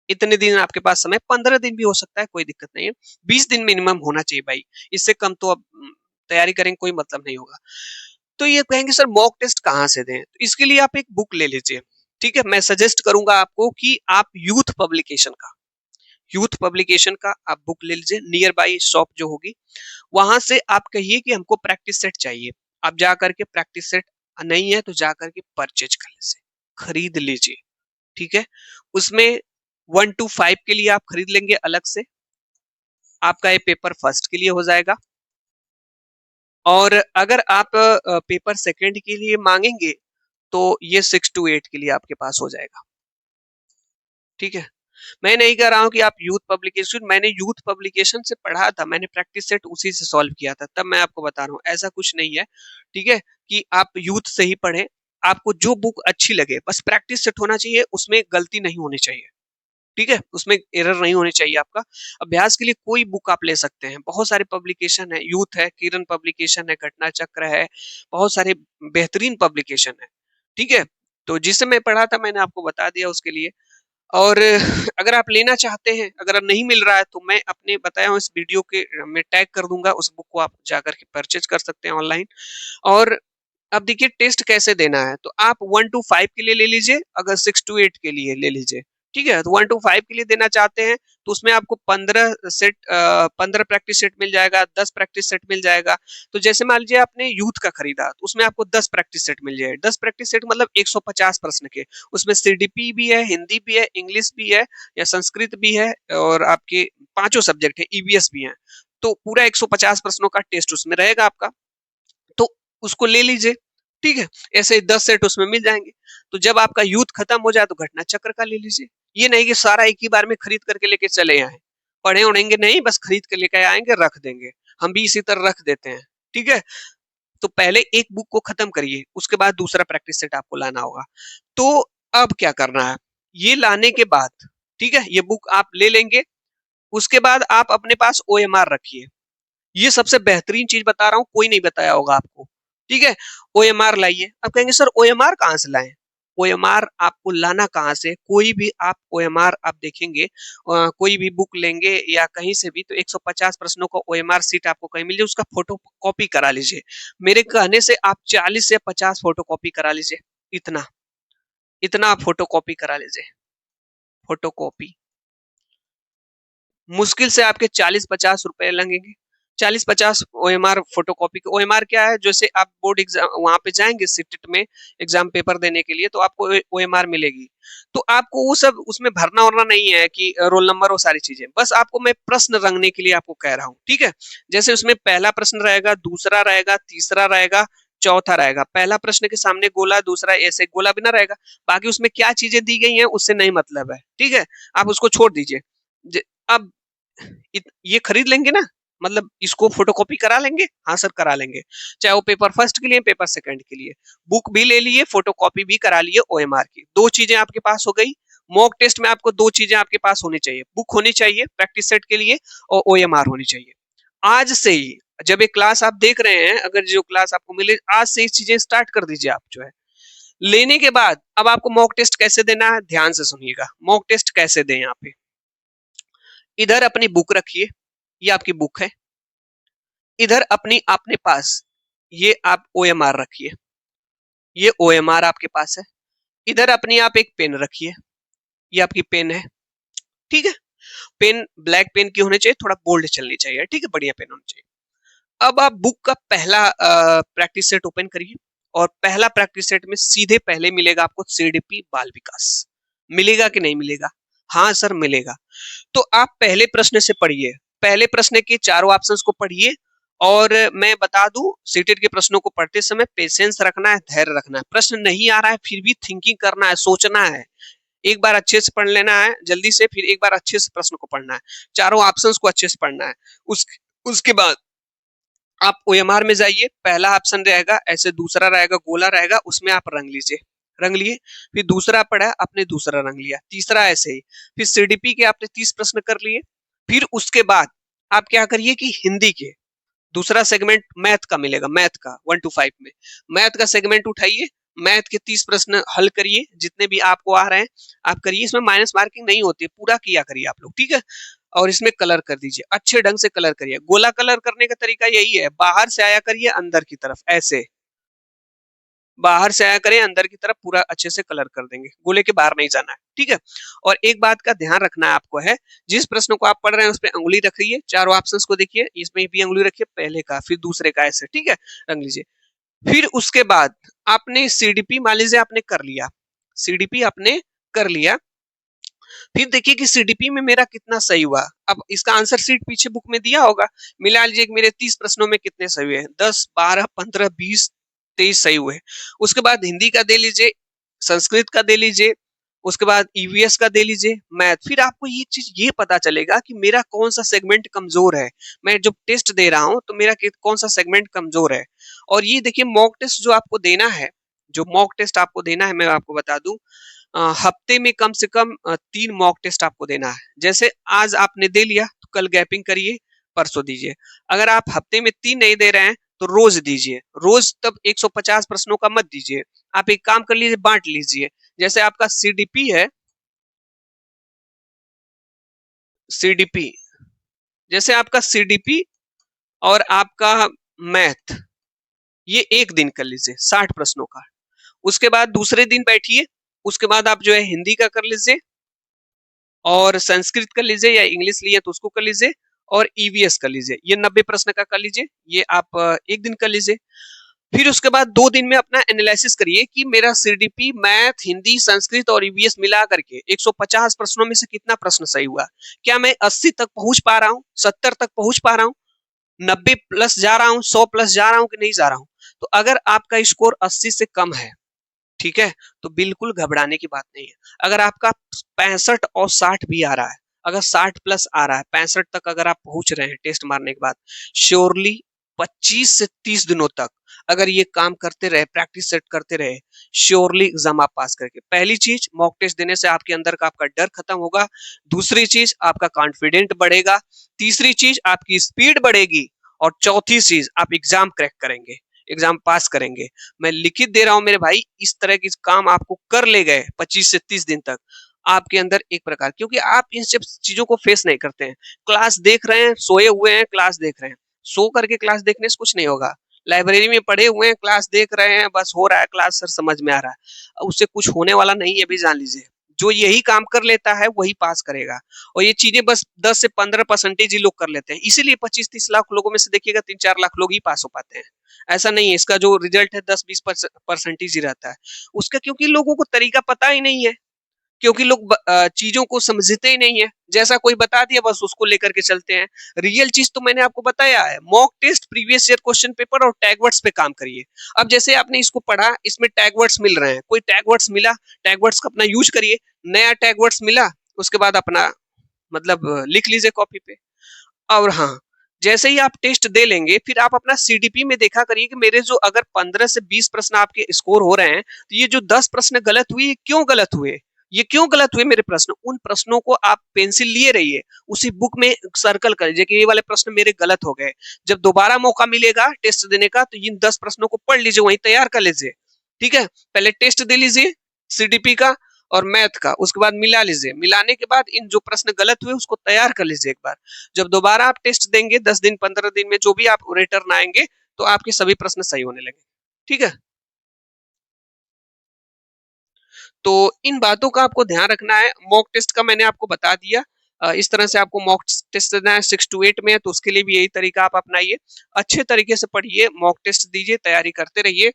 इतने दिन आपके पास समय, 15 दिन भी हो सकता है, कोई दिक्कत नहीं है, 20 दिन मिनिमम होना चाहिए भाई, इससे कम तो अब तैयारी करेंगे कोई मतलब नहीं होगा। तो ये कहेंगे सर मॉक टेस्ट कहाँ से दें, तो इसके लिए आप एक बुक ले लीजिए। ठीक है, मैं सजेस्ट करूंगा आपको कि आप यूथ पब्लिकेशन का आप बुक ले लीजिए, नियर बाई शॉप जो होगी वहां से आप कहिए कि हमको प्रैक्टिस सेट चाहिए, आप जा करके प्रैक्टिस सेट नहीं है तो जा करके परचेज कर लीजिए, खरीद लीजिए। ठीक है, उसमें 1 to 5 के लिए आप खरीद लेंगे अलग से, आपका ये पेपर फर्स्ट के लिए हो जाएगा, और अगर आप पेपर सेकंड के लिए मांगेंगे तो ये 6 to 8 के लिए आपके पास हो जाएगा। ठीक है, मैं नहीं कह रहा हूं कि आप यूथ पब्लिकेशन, मैंने यूथ पब्लिकेशन से पढ़ा था, मैंने प्रैक्टिस सेट उसी से सॉल्व किया था, तब मैं आपको बता रहा हूँ, ऐसा कुछ नहीं है। ठीक है, कि आप यूथ से ही पढ़ें, आपको जो बुक अच्छी लगे, बस प्रैक्टिस सेट होना चाहिए, उसमें गलती नहीं होनी चाहिए। ठीक है, उसमें एरर नहीं होनी चाहिए आपका। अभ्यास के लिए कोई बुक आप ले सकते हैं, बहुत सारे पब्लिकेशन है, यूथ है, किरण पब्लिकेशन है, घटना चक्र है, बहुत सारे बेहतरीन पब्लिकेशन है। ठीक है, तो जिससे मैं पढ़ा था मैंने आपको बता दिया उसके लिए। और अगर आप लेना चाहते हैं, अगर नहीं मिल रहा है तो मैं अपने बताया हूँ इस वीडियो के मैं टैग कर दूंगा, उस बुक को आप जाकर के परचेज कर सकते हैं ऑनलाइन। और अब देखिए टेस्ट कैसे देना है, तो आप 1 to 5 के लिए ले लीजिए, अगर 6 to 8 के लिए ले लीजिए। ठीक है, तो 1 to 5 के लिए देना चाहते हैं तो उसमें आपको 15 प्रैक्टिस सेट मिल जाएगा, 10 प्रैक्टिस सेट मिल जाएगा। तो जैसे मान लीजिए आपने यूथ का खरीदा तो उसमें आपको 10 प्रैक्टिस सेट मिल जाएगा, 10 प्रैक्टिस सेट मतलब 150 प्रश्न के, उसमें सीडीपी भी है, हिंदी भी है, इंग्लिश भी है, या संस्कृत भी है, और आपके पांचों सब्जेक्ट है, ईवीएस भी है। तो पूरा 150 प्रश्नों का टेस्ट उसमें रहेगा आपका, तो उसको ले लीजिए। ठीक है, ऐसे 10 सेट उसमें मिल जाएंगे। तो जब आपका यूथ खत्म हो जाए तो घटना चक्र का ले लीजिए। ये नहीं कि सारा एक ही बार में खरीद करके लेके चले आए, पढ़े उड़ेंगे नहीं, बस खरीद के लेके आएंगे रख देंगे, हम भी इसी तरह रख देते हैं। ठीक है, तो पहले एक बुक को खत्म करिए, उसके बाद दूसरा प्रैक्टिस सेट आपको लाना होगा। तो अब क्या करना है, ये लाने के बाद, ठीक है, ये बुक आप ले लेंगे, उसके बाद आप अपने पास ओएमआर रखिए। ये सबसे बेहतरीन चीज बता रहा हूँ, कोई नहीं बताया होगा आपको। ठीक है, ओएमआर लाइए। अब कहेंगे सर ओएमआर कहाँ से लाएं, ओएमआर आपको लाना कहाँ से, कोई भी आप ओएमआर आप देखेंगे, कोई भी बुक लेंगे या कहीं से भी, तो 150 प्रश्नों का ओएमआर सीट आपको कहीं मिल जाए, उसका फोटो कॉपी करा लीजिए। मेरे कहने से आप 40 से 50 फोटो कॉपी करा लीजिए, इतना इतना आप फोटो कॉपी करा लीजिए, फोटो कॉपी मुश्किल से आपके 40-50 रुपए लगेंगे। 40-50 ओएमआर फोटोकॉपी। ओएमआर क्या है, जैसे आप बोर्ड एग्जाम वहां पे जाएंगे सिटेट में एग्जाम पेपर देने के लिए, तो आपको ओएमआर मिलेगी। तो आपको वो सब उसमें भरना वरना नहीं है कि रोल नंबर वो सारी चीजें, बस आपको मैं प्रश्न रंगने के लिए आपको कह रहा हूँ। ठीक है, जैसे उसमें पहला प्रश्न रहेगा, दूसरा रहेगा, तीसरा रहेगा, चौथा रहेगा। पहला प्रश्न के सामने गोला, दूसरा ऐसे गोला भी ना रहेगा, बाकी उसमें क्या चीजें दी गई हैं उससे नहीं मतलब है। ठीक है, आप उसको छोड़ दीजिए। अब ये खरीद लेंगे ना, मतलब इसको फोटोकॉपी करा लेंगे, हाँ सर करा लेंगे, चाहे वो पेपर फर्स्ट के लिए पेपर सेकंड के लिए। बुक भी ले लिए, फोटोकॉपी भी करा लिए ओएमआर की, दो चीजें आपके पास हो गई। मॉक टेस्ट में आपको दो चीजें आपके पास होनी चाहिए, बुक होनी चाहिए प्रैक्टिस सेट के लिए, और ओएमआर होनी चाहिए। आज से ही जब ये क्लास आप देख रहे हैं, अगर जो क्लास आपको मिले आज से ये चीजें स्टार्ट कर दीजिए आप जो है। लेने के बाद अब आपको मॉक टेस्ट कैसे देना है, ध्यान से सुनिएगा, मॉक टेस्ट कैसे दें। यहाँ पे इधर अपनी बुक रखिए, ये आपकी बुक है, इधर अपनी अपने पास ये आप ओएमआर रखिए, ये ओएमआर आपके पास है। इधर अपनी आप एक पेन रखिए, ये आपकी पेन है। ठीक है, पेन ब्लैक पेन की होनी चाहिए, थोड़ा बोल्ड चलनी चाहिए। ठीक है, बढ़िया पेन होनी चाहिए। अब आप बुक का पहला प्रैक्टिस सेट ओपन करिए, और पहला प्रैक्टिस सेट में सीधे पहले मिलेगा आपको सीडीपी बाल विकास। मिलेगा कि नहीं मिलेगा? हाँ सर मिलेगा। तो आप पहले प्रश्न से पढ़िए, पहले प्रश्न के चारों ऑप्शंस को पढ़िए। और मैं बता दूं, सीटेट के प्रश्नों को पढ़ते समय पेशेंस रखना है, धैर्य रखना है। प्रश्न नहीं आ रहा है फिर भी थिंकिंग करना है, सोचना है। एक बार अच्छे से पढ़ लेना है जल्दी से, फिर एक बार अच्छे से प्रश्न को पढ़ना है, चारों ऑप्शंस को अच्छे से पढ़ना है। उसके बाद आप ओएमआर में जाइए, पहला ऑप्शन रहेगा ऐसे, दूसरा रहेगा गोला रहेगा, उसमें आप रंग लीजिए, रंग लिए। फिर दूसरा पड़ा आपने दूसरा रंग लिया, तीसरा ऐसे ही। फिर सीडीपी के आपने 30 प्रश्न कर लिए। फिर उसके बाद आप क्या करिए कि हिंदी के दूसरा सेगमेंट मैथ का मिलेगा, मैथ का 1 to 5 में मैथ का सेगमेंट उठाइए, मैथ के 30 प्रश्न हल करिए, जितने भी आपको आ रहे हैं आप करिए। इसमें माइनस मार्किंग नहीं होती है, पूरा किया करिए आप लोग, ठीक है। और इसमें कलर कर दीजिए, अच्छे ढंग से कलर करिए। गोला कलर करने का तरीका यही है, बाहर से आया करिए अंदर की तरफ, ऐसे बाहर से आया करें अंदर की तरफ, पूरा अच्छे से कलर कर देंगे, गोले के बाहर नहीं जाना है, ठीक है। और एक बात का ध्यान रखना है आपको है, जिस प्रश्न को आप पढ़ रहे हैं उस पर अंगुली रखिए, चारों ऑप्शंस को देखिए, इसमें भी अंगुली रखिए, पहले का फिर दूसरे का, ऐसे, ठीक है, रंग लीजिए। फिर उसके बाद आपने सीडीपी मान लीजिए आपने कर लिया, सीडीपी आपने कर लिया। फिर देखिए कि सीडीपी में मेरा कितना सही हुआ। अब इसका आंसर सीट पीछे बुक में दिया होगा, मिला लीजिए कि मेरे 30 प्रश्नों में कितने सही हुए, 10 12 15 20 23 सही हुए। उसके बाद हिंदी का दे लीजिए, संस्कृत का दे लीजिए, उसके बाद ईवीएस का दे लीजिए, मैथ। फिर आपको ये चीज ये पता चलेगा कि मेरा कौन सा सेगमेंट कमजोर है। मैं जब टेस्ट दे रहा हूं तो मेरा कौन सा सेगमेंट कमजोर है। और ये देखिए मॉक टेस्ट जो आपको देना है, जो मॉक टेस्ट आपको देना है, मैं आपको बता दूं, हफ्ते में कम से कम 3 मॉक टेस्ट आपको देना है। जैसे आज आपने दे लिया तो कल गैपिंग करिए, परसों दीजिए। अगर आप हफ्ते में 3 नहीं दे रहे हैं तो रोज दीजिए, रोज तब 150 प्रश्नों का मत दीजिए। आप एक काम कर लीजिए, बांट लीजिए। जैसे आपका सीडीपी है, सीडीपी, जैसे आपका सीडीपी और आपका मैथ, ये एक दिन कर लीजिए 60 प्रश्नों का। उसके बाद दूसरे दिन बैठिए, उसके बाद आप जो है हिंदी का कर लीजिए, और संस्कृत कर लीजिए, या इंग्लिश लिए तो उसको कर लीजिए, और ईवीएस कर लीजिए। ये 90 प्रश्न का कर लीजिए, ये आप एक दिन कर लीजिए। फिर उसके बाद 2 दिन में अपना एनालिसिस करिए कि मेरा सीडीपी, मैथ, हिंदी, संस्कृत और ईवीएस मिला करके 150 प्रश्नों में से कितना प्रश्न सही हुआ। क्या मैं 80 तक पहुंच पा रहा हूँ, 70 तक पहुंच पा रहा हूँ, 90 प्लस जा रहा हूँ, 100 प्लस जा रहा हूँ कि नहीं जा रहा हूँ। तो अगर आपका स्कोर 80 से कम है, ठीक है, तो बिल्कुल घबराने की बात नहीं है। अगर आपका 65 और 60 भी आ रहा है, अगर 60 प्लस आ रहा है, 65 तक अगर आप पहुंच रहे हैं टेस्ट मारने के बाद, श्योरली 25 से 30 दिनों तक अगर ये काम करते रहे, प्रैक्टिस सेट करते रहे, श्योरली एग्जाम आप पास करके। पहली चीज, मॉक टेस्ट देने से आपके अंदर का आपका डर खत्म होगा। दूसरी चीज, आपका कॉन्फिडेंट बढ़ेगा। तीसरी चीज, आपकी स्पीड बढ़ेगी। और चौथी चीज, आप एग्जाम क्रैक करेंगे, एग्जाम पास करेंगे। मैं लिखित दे रहा हूं मेरे भाई, इस तरह की काम आपको कर ले गए 25 से 30 दिन तक, आपके अंदर एक प्रकार, क्योंकि आप इन सब चीजों को फेस नहीं करते हैं। क्लास देख रहे हैं, सोए हुए हैं, क्लास देख रहे हैं। सो करके क्लास देखने से कुछ नहीं होगा। लाइब्रेरी में पढ़े हुए हैं, क्लास देख रहे हैं, बस हो रहा है क्लास, सर समझ में आ रहा है, उससे कुछ होने वाला नहीं है, भी जान लीजिए। जो यही काम कर लेता है वही पास करेगा। और ये चीजें बस 10 से 15% ही लोग कर लेते हैं, इसीलिए 25-30 लाख लोगों में से देखिएगा 3-4 लाख लोग ही पास हो पाते हैं। ऐसा नहीं है, इसका जो रिजल्ट है 10-20 परसेंटेज ही रहता है उसका, क्योंकि लोगों को तरीका पता ही नहीं है, क्योंकि लोग चीजों को समझते ही नहीं है। जैसा कोई बता दिया बस उसको लेकर के चलते हैं। रियल चीज तो मैंने आपको बताया है, mock test, previous year question paper और टैग वर्ड्स पे काम करिए। अब जैसे आपने इसको पढ़ा, इसमें टैग वर्ड्स मिल रहे हैं, कोई टैग वर्ड्स मिला, टैग वर्ड्स का अपना यूज करिए। नया टैग वर्ड्स मिला, उसके बाद अपना मतलब लिख लीजिए कॉपी पे। और हाँ, जैसे ही आप टेस्ट दे लेंगे, फिर आप अपना सीडीपी में देखा करिए कि मेरे जो अगर 15 से 20 प्रश्न आपके स्कोर हो रहे हैं, तो ये जो 10 प्रश्न गलत हुए, ये क्यों गलत हुए, ये क्यों गलत हुए मेरे प्रश्न। उन प्रश्नों को आप पेंसिल लिए रहिए, उसी बुक में सर्कल कर लीजिए कि ये वाले प्रश्न मेरे गलत हो गए। जब दोबारा मौका मिलेगा टेस्ट देने का, तो इन 10 प्रश्नों को पढ़ लीजिए, वहीं तैयार कर लीजिए, ठीक है। पहले टेस्ट दे लीजिए सीडीपी का और मैथ का, उसके बाद मिला लीजिए। मिलाने के बाद इन जो प्रश्न गलत हुए उसको तैयार कर लीजिए एक बार। जब दोबारा आप टेस्ट देंगे 10 दिन 15 दिन में, जो भी आप रिटर्न आएंगे, तो आपके सभी प्रश्न सही होने लगे, ठीक है। तो इन बातों का आपको ध्यान रखना है। मॉक टेस्ट का मैंने आपको बता दिया, इस तरह से आपको मॉक टेस्ट देना है। 6 to 8 में है तो उसके लिए भी यही तरीका आप अपनाइए। अच्छे तरीके से पढ़िए, मॉक टेस्ट दीजिए, तैयारी करते रहिए।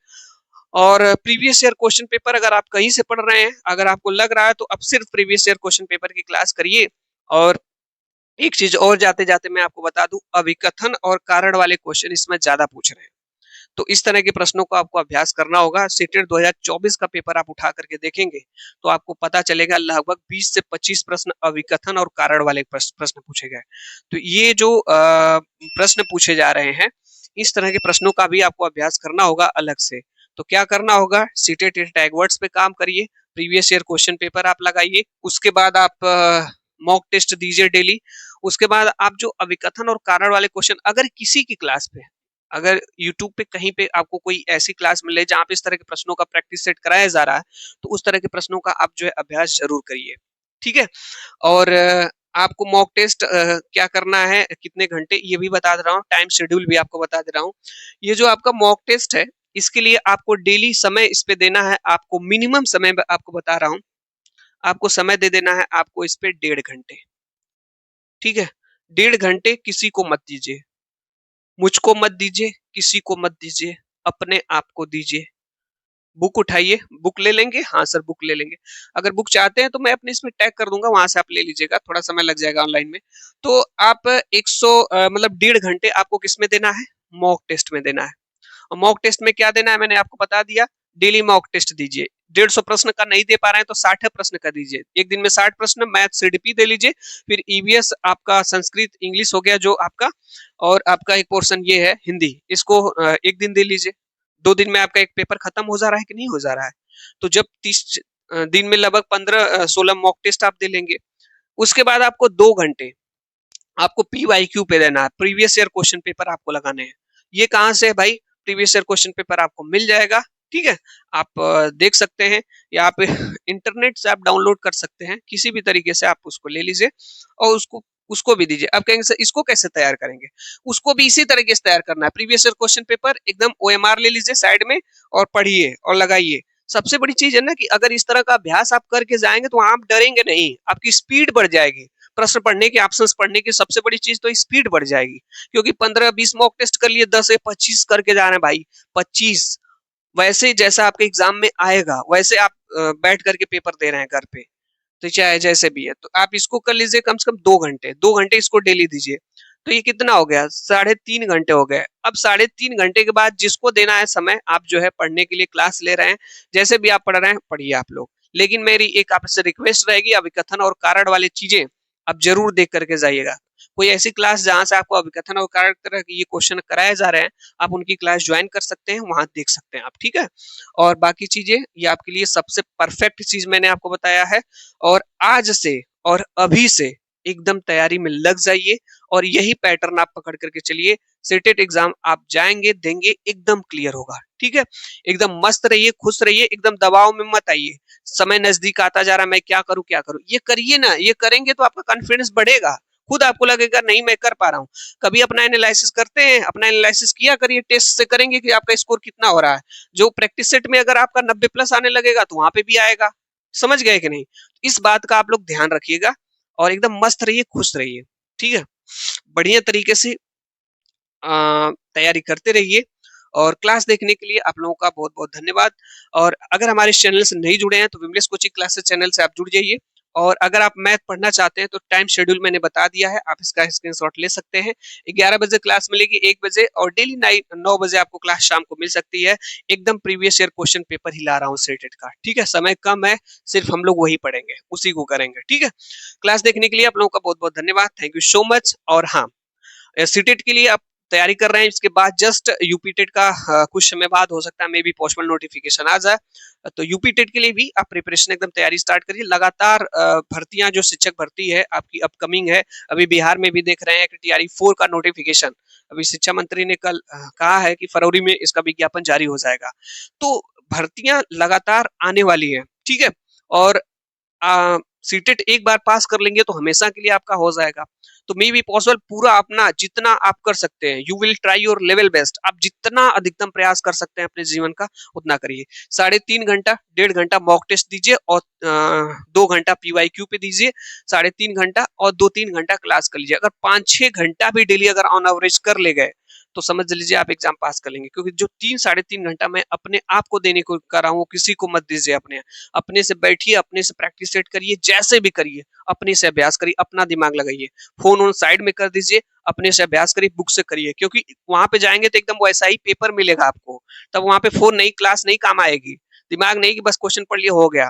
और प्रीवियस ईयर क्वेश्चन पेपर अगर आप कहीं से पढ़ रहे हैं, अगर आपको लग रहा है तो अब सिर्फ प्रीवियस ईयर क्वेश्चन पेपर की क्लास करिए। और एक चीज और जाते जाते मैं आपको बता दूं, अभिकथन और कारण वाले क्वेश्चन इसमें ज्यादा पूछ रहे हैं, तो इस तरह के प्रश्नों को आपको अभ्यास करना होगा। सीटेट 2024 का पेपर आप उठा करके देखेंगे तो आपको पता चलेगा लगभग 20 से 25 प्रश्न अभिकथन और कारण वाले प्रश्न पूछे गए। तो ये जो प्रश्न पूछे जा रहे हैं, इस तरह के प्रश्नों का भी आपको अभ्यास करना होगा अलग से। तो क्या करना होगा, सीटेट टैग वर्ड्स पे काम करिए, प्रीवियस ईयर क्वेश्चन पेपर आप लगाइए, उसके बाद आप मॉक टेस्ट दीजिए डेली। उसके बाद आप जो अभिकथन और कारण वाले क्वेश्चन, अगर किसी की क्लास पे, अगर YouTube पे कहीं पे आपको कोई ऐसी क्लास मिले जहाँ पे इस तरह के प्रश्नों का प्रैक्टिस सेट कराया जा रहा है, तो उस तरह के प्रश्नों का आप जो है अभ्यास जरूर करिए, ठीक है। और आपको मॉक टेस्ट क्या करना है, कितने घंटे, ये भी बता दे रहा हूँ, टाइम शेड्यूल भी आपको बता दे रहा हूँ। ये जो आपका मॉक टेस्ट है, इसके लिए आपको डेली समय इस पे देना है, आपको मिनिमम समय आपको बता रहा हूँ, आपको समय दे देना है आपको इस पे 1.5 घंटे, ठीक है। 1.5 घंटे किसी को मत दीजिए, मुझको मत दीजिए, किसी को मत दीजिए, अपने आप को दीजिए। बुक उठाइए, बुक ले लेंगे, हाँ सर बुक ले लेंगे, अगर बुक चाहते हैं तो मैं अपने इसमें टैग कर दूंगा, वहां से आप ले लीजिएगा, थोड़ा समय लग जाएगा ऑनलाइन में। तो आप 100 मतलब 1.5 घंटे आपको किस में देना है, मॉक टेस्ट में देना है। और मॉक टेस्ट में क्या देना है मैंने आपको बता दिया, डेली मॉक टेस्ट दीजिए। 150 प्रश्न का नहीं दे पा रहे हैं तो 60 प्रश्न का दीजिए, एक दिन में 60 प्रश्न, मैथ सीडीपी दे लीजिए, फिर ईवीएस आपका संस्कृत इंग्लिश हो गया जो आपका, और आपका एक पोर्शन ये है हिंदी, इसको एक दिन दे लीजिए। 2 दिन में आपका एक पेपर खत्म हो जा रहा है कि नहीं हो जा रहा है। तो जब 30 दिन में लगभग 15-16 मॉक टेस्ट आप दे लेंगे, उसके बाद आपको 2 घंटे आपको पीवाईक्यू पे देना है, प्रीवियस ईयर क्वेश्चन पेपर आपको लगाने हैं। ये कहाँ से है भाई, प्रीवियस ईयर क्वेश्चन पेपर आपको मिल जाएगा, ठीक है। आप देख सकते हैं, या आप इंटरनेट से आप डाउनलोड कर सकते हैं, किसी भी तरीके से आप उसको ले लीजिए और उसको उसको भी दीजिए। आप कहेंगे सर इसको कैसे तैयार करेंगे, उसको भी इसी तरीके से तैयार करना है। प्रीवियस ईयर क्वेश्चन पेपर एकदम ओएमआर ले लीजिए साइड में और पढ़िए और लगाइए। सबसे बड़ी चीज है ना कि अगर इस तरह का अभ्यास आप करके जाएंगे तो आप डरेंगे नहीं, आपकी स्पीड बढ़ जाएगी। प्रश्न पढ़ने के, ऑप्शंस पढ़ने की सबसे बड़ी चीज तो स्पीड बढ़ जाएगी, क्योंकि 15-20 मॉक टेस्ट कर लिए, 10 से 25 करके जा रहे हैं भाई, 25 वैसे जैसा आपके एग्जाम में आएगा वैसे आप बैठ करके पेपर दे रहे हैं घर पे, तो चाहे जैसे भी है, तो आप इसको कर लीजिए कम से कम 2 घंटे, 2 घंटे इसको डेली दीजिए। तो ये कितना हो गया, 3.5 घंटे हो गए। अब 3.5 घंटे के बाद जिसको देना है समय, आप जो है पढ़ने के लिए क्लास ले रहे हैं, जैसे भी आप पढ़ रहे हैं पढ़िए आप लोग, लेकिन मेरी एक आपसे रिक्वेस्ट रहेगी, अभिकथन और कारण वाली चीजें आप जरूर देख करके जाइएगा। कोई ऐसी क्लास जहां से आपको अभिकथन और कारण तरह के ये क्वेश्चन कराए जा रहे हैं, आप उनकी क्लास ज्वाइन कर सकते हैं, वहां देख सकते हैं आप, ठीक है। और बाकी चीजें ये आपके लिए सबसे परफेक्ट चीज मैंने आपको बताया है। और आज से और अभी से एकदम तैयारी में लग जाइए और यही पैटर्न आप पकड़ करके चलिए, सेटेट एग्जाम आप जाएंगे देंगे एकदम क्लियर होगा, ठीक है। एकदम मस्त रहिए, खुश रहिए, एकदम दबाव में मत आइए, समय नजदीक आता जा रहा है, मैं क्या करूं क्या करूं, ये करिए ना, ये करेंगे तो आपका कॉन्फिडेंस बढ़ेगा, खुद आपको लगेगा नहीं मैं कर पा रहा हूँ। कभी अपना एनालिसिस करते हैं, अपना एनालिसिस किया करिए, टेस्ट से करेंगे कि आपका स्कोर कितना हो रहा है। जो प्रैक्टिस सेट में अगर आपका 90+ आने लगेगा तो वहां पे भी आएगा, समझ गए कि नहीं। इस बात का आप लोग ध्यान रखिएगा और एकदम मस्त रहिए, खुश रहिए, ठीक है। बढ़िया तरीके से तैयारी करते रहिए। और क्लास देखने के लिए आप लोगों का बहुत बहुत धन्यवाद। और अगर हमारे चैनल से नहीं जुड़े हैं तो विमलेश कोचिंग क्लासेस चैनल से आप जुड़ जाइए। और अगर आप मैथ पढ़ना चाहते हैं तो टाइम शेड्यूल मैंने बता दिया है, आप इसका स्क्रीनशॉट ले सकते हैं। 11 बजे क्लास मिलेगी, 1 बजे, और डेली 9 बजे आपको क्लास शाम को मिल सकती है। एकदम प्रीवियस ईयर क्वेश्चन पेपर ही ला रहा हूँ सेटेट का, ठीक है। समय कम है, सिर्फ हम लोग वही पढ़ेंगे, उसी को करेंगे, ठीक है। क्लास देखने के लिए आप लोगों का बहुत बहुत धन्यवाद, थैंक यू सो मच। और हाँ, सीटेट के लिए आप तैयारी कर रहे हैं, इसके बाद जस्ट यूपी टेट का कुछ समय बाद हो सकता है मे बी पोस्टल नोटिफिकेशन आ जाए, तो यूपी टेट के लिए भी आप प्रिपरेशन एकदम तैयारी स्टार्ट करिए। लगातार भर्तियां जो शिक्षक भर्ती है आपकी अपकमिंग है, अभी बिहार में भी देख रहे हैं कि टीआरई 4 का नोटिफिकेशन, अभी शिक्षा मंत्री ने कल कहा है कि फरवरी में इसका विज्ञापन जारी हो जाएगा। तो भर्तियां लगातार आने वाली है, ठीक है। और सीटेट एक बार पास कर लेंगे तो हमेशा के लिए आपका हो जाएगा। तो मे बी पॉसिबल, पूरा अपना जितना आप कर सकते हैं, you will try your level best, आप जितना अधिकतम प्रयास कर सकते हैं अपने जीवन का उतना करिए। 3.5 घंटा, 1.5 घंटा मॉक टेस्ट दीजिए और 2 घंटा पीवाईक्यू पे दीजिए, 3.5 घंटा और 2-3 घंटा क्लास कर लीजिए। अगर 5-6 घंटा भी डेली अगर ऑन एवरेज कर ले गए तो समझ लीजिए आप एग्जाम पास कर लेंगे। क्योंकि जो 3 साढ़े 3 घंटा मैं अपने आप को देने को कर रहा हूँ, किसी को मत दीजिए। अपने से बैठिए, अपने से प्रैक्टिस सेट करिए, जैसे भी करिए, अपने से अभ्यास करिए, अपना दिमाग लगाइए। फ़ोन ऑन साइड में कर दीजिए, अपने से अभ्यास करिए, बुक से करिए। क्योंकि वहाँ पे जाएँगे तो एकदम वैसा ही पेपर मिलेगा आपको। तब वहाँ पे फ़ोन नहीं, क्लास नहीं काम आएगी। दिमाग नहीं कि बस क्वेश्चन पढ़ लिया, हो गया।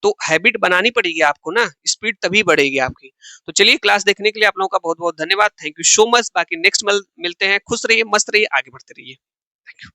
तो हैबिट बनानी पड़ेगी आपको ना, स्पीड तभी बढ़ेगी आपकी। तो चलिए, क्लास देखने के लिए आप लोगों का बहुत-बहुत धन्यवाद। Thank you so much. बाकी नेक्स्ट मिलते हैं। खुश रहिए, मस्त रहिए, आगे बढ़ते रहिए। Thank you.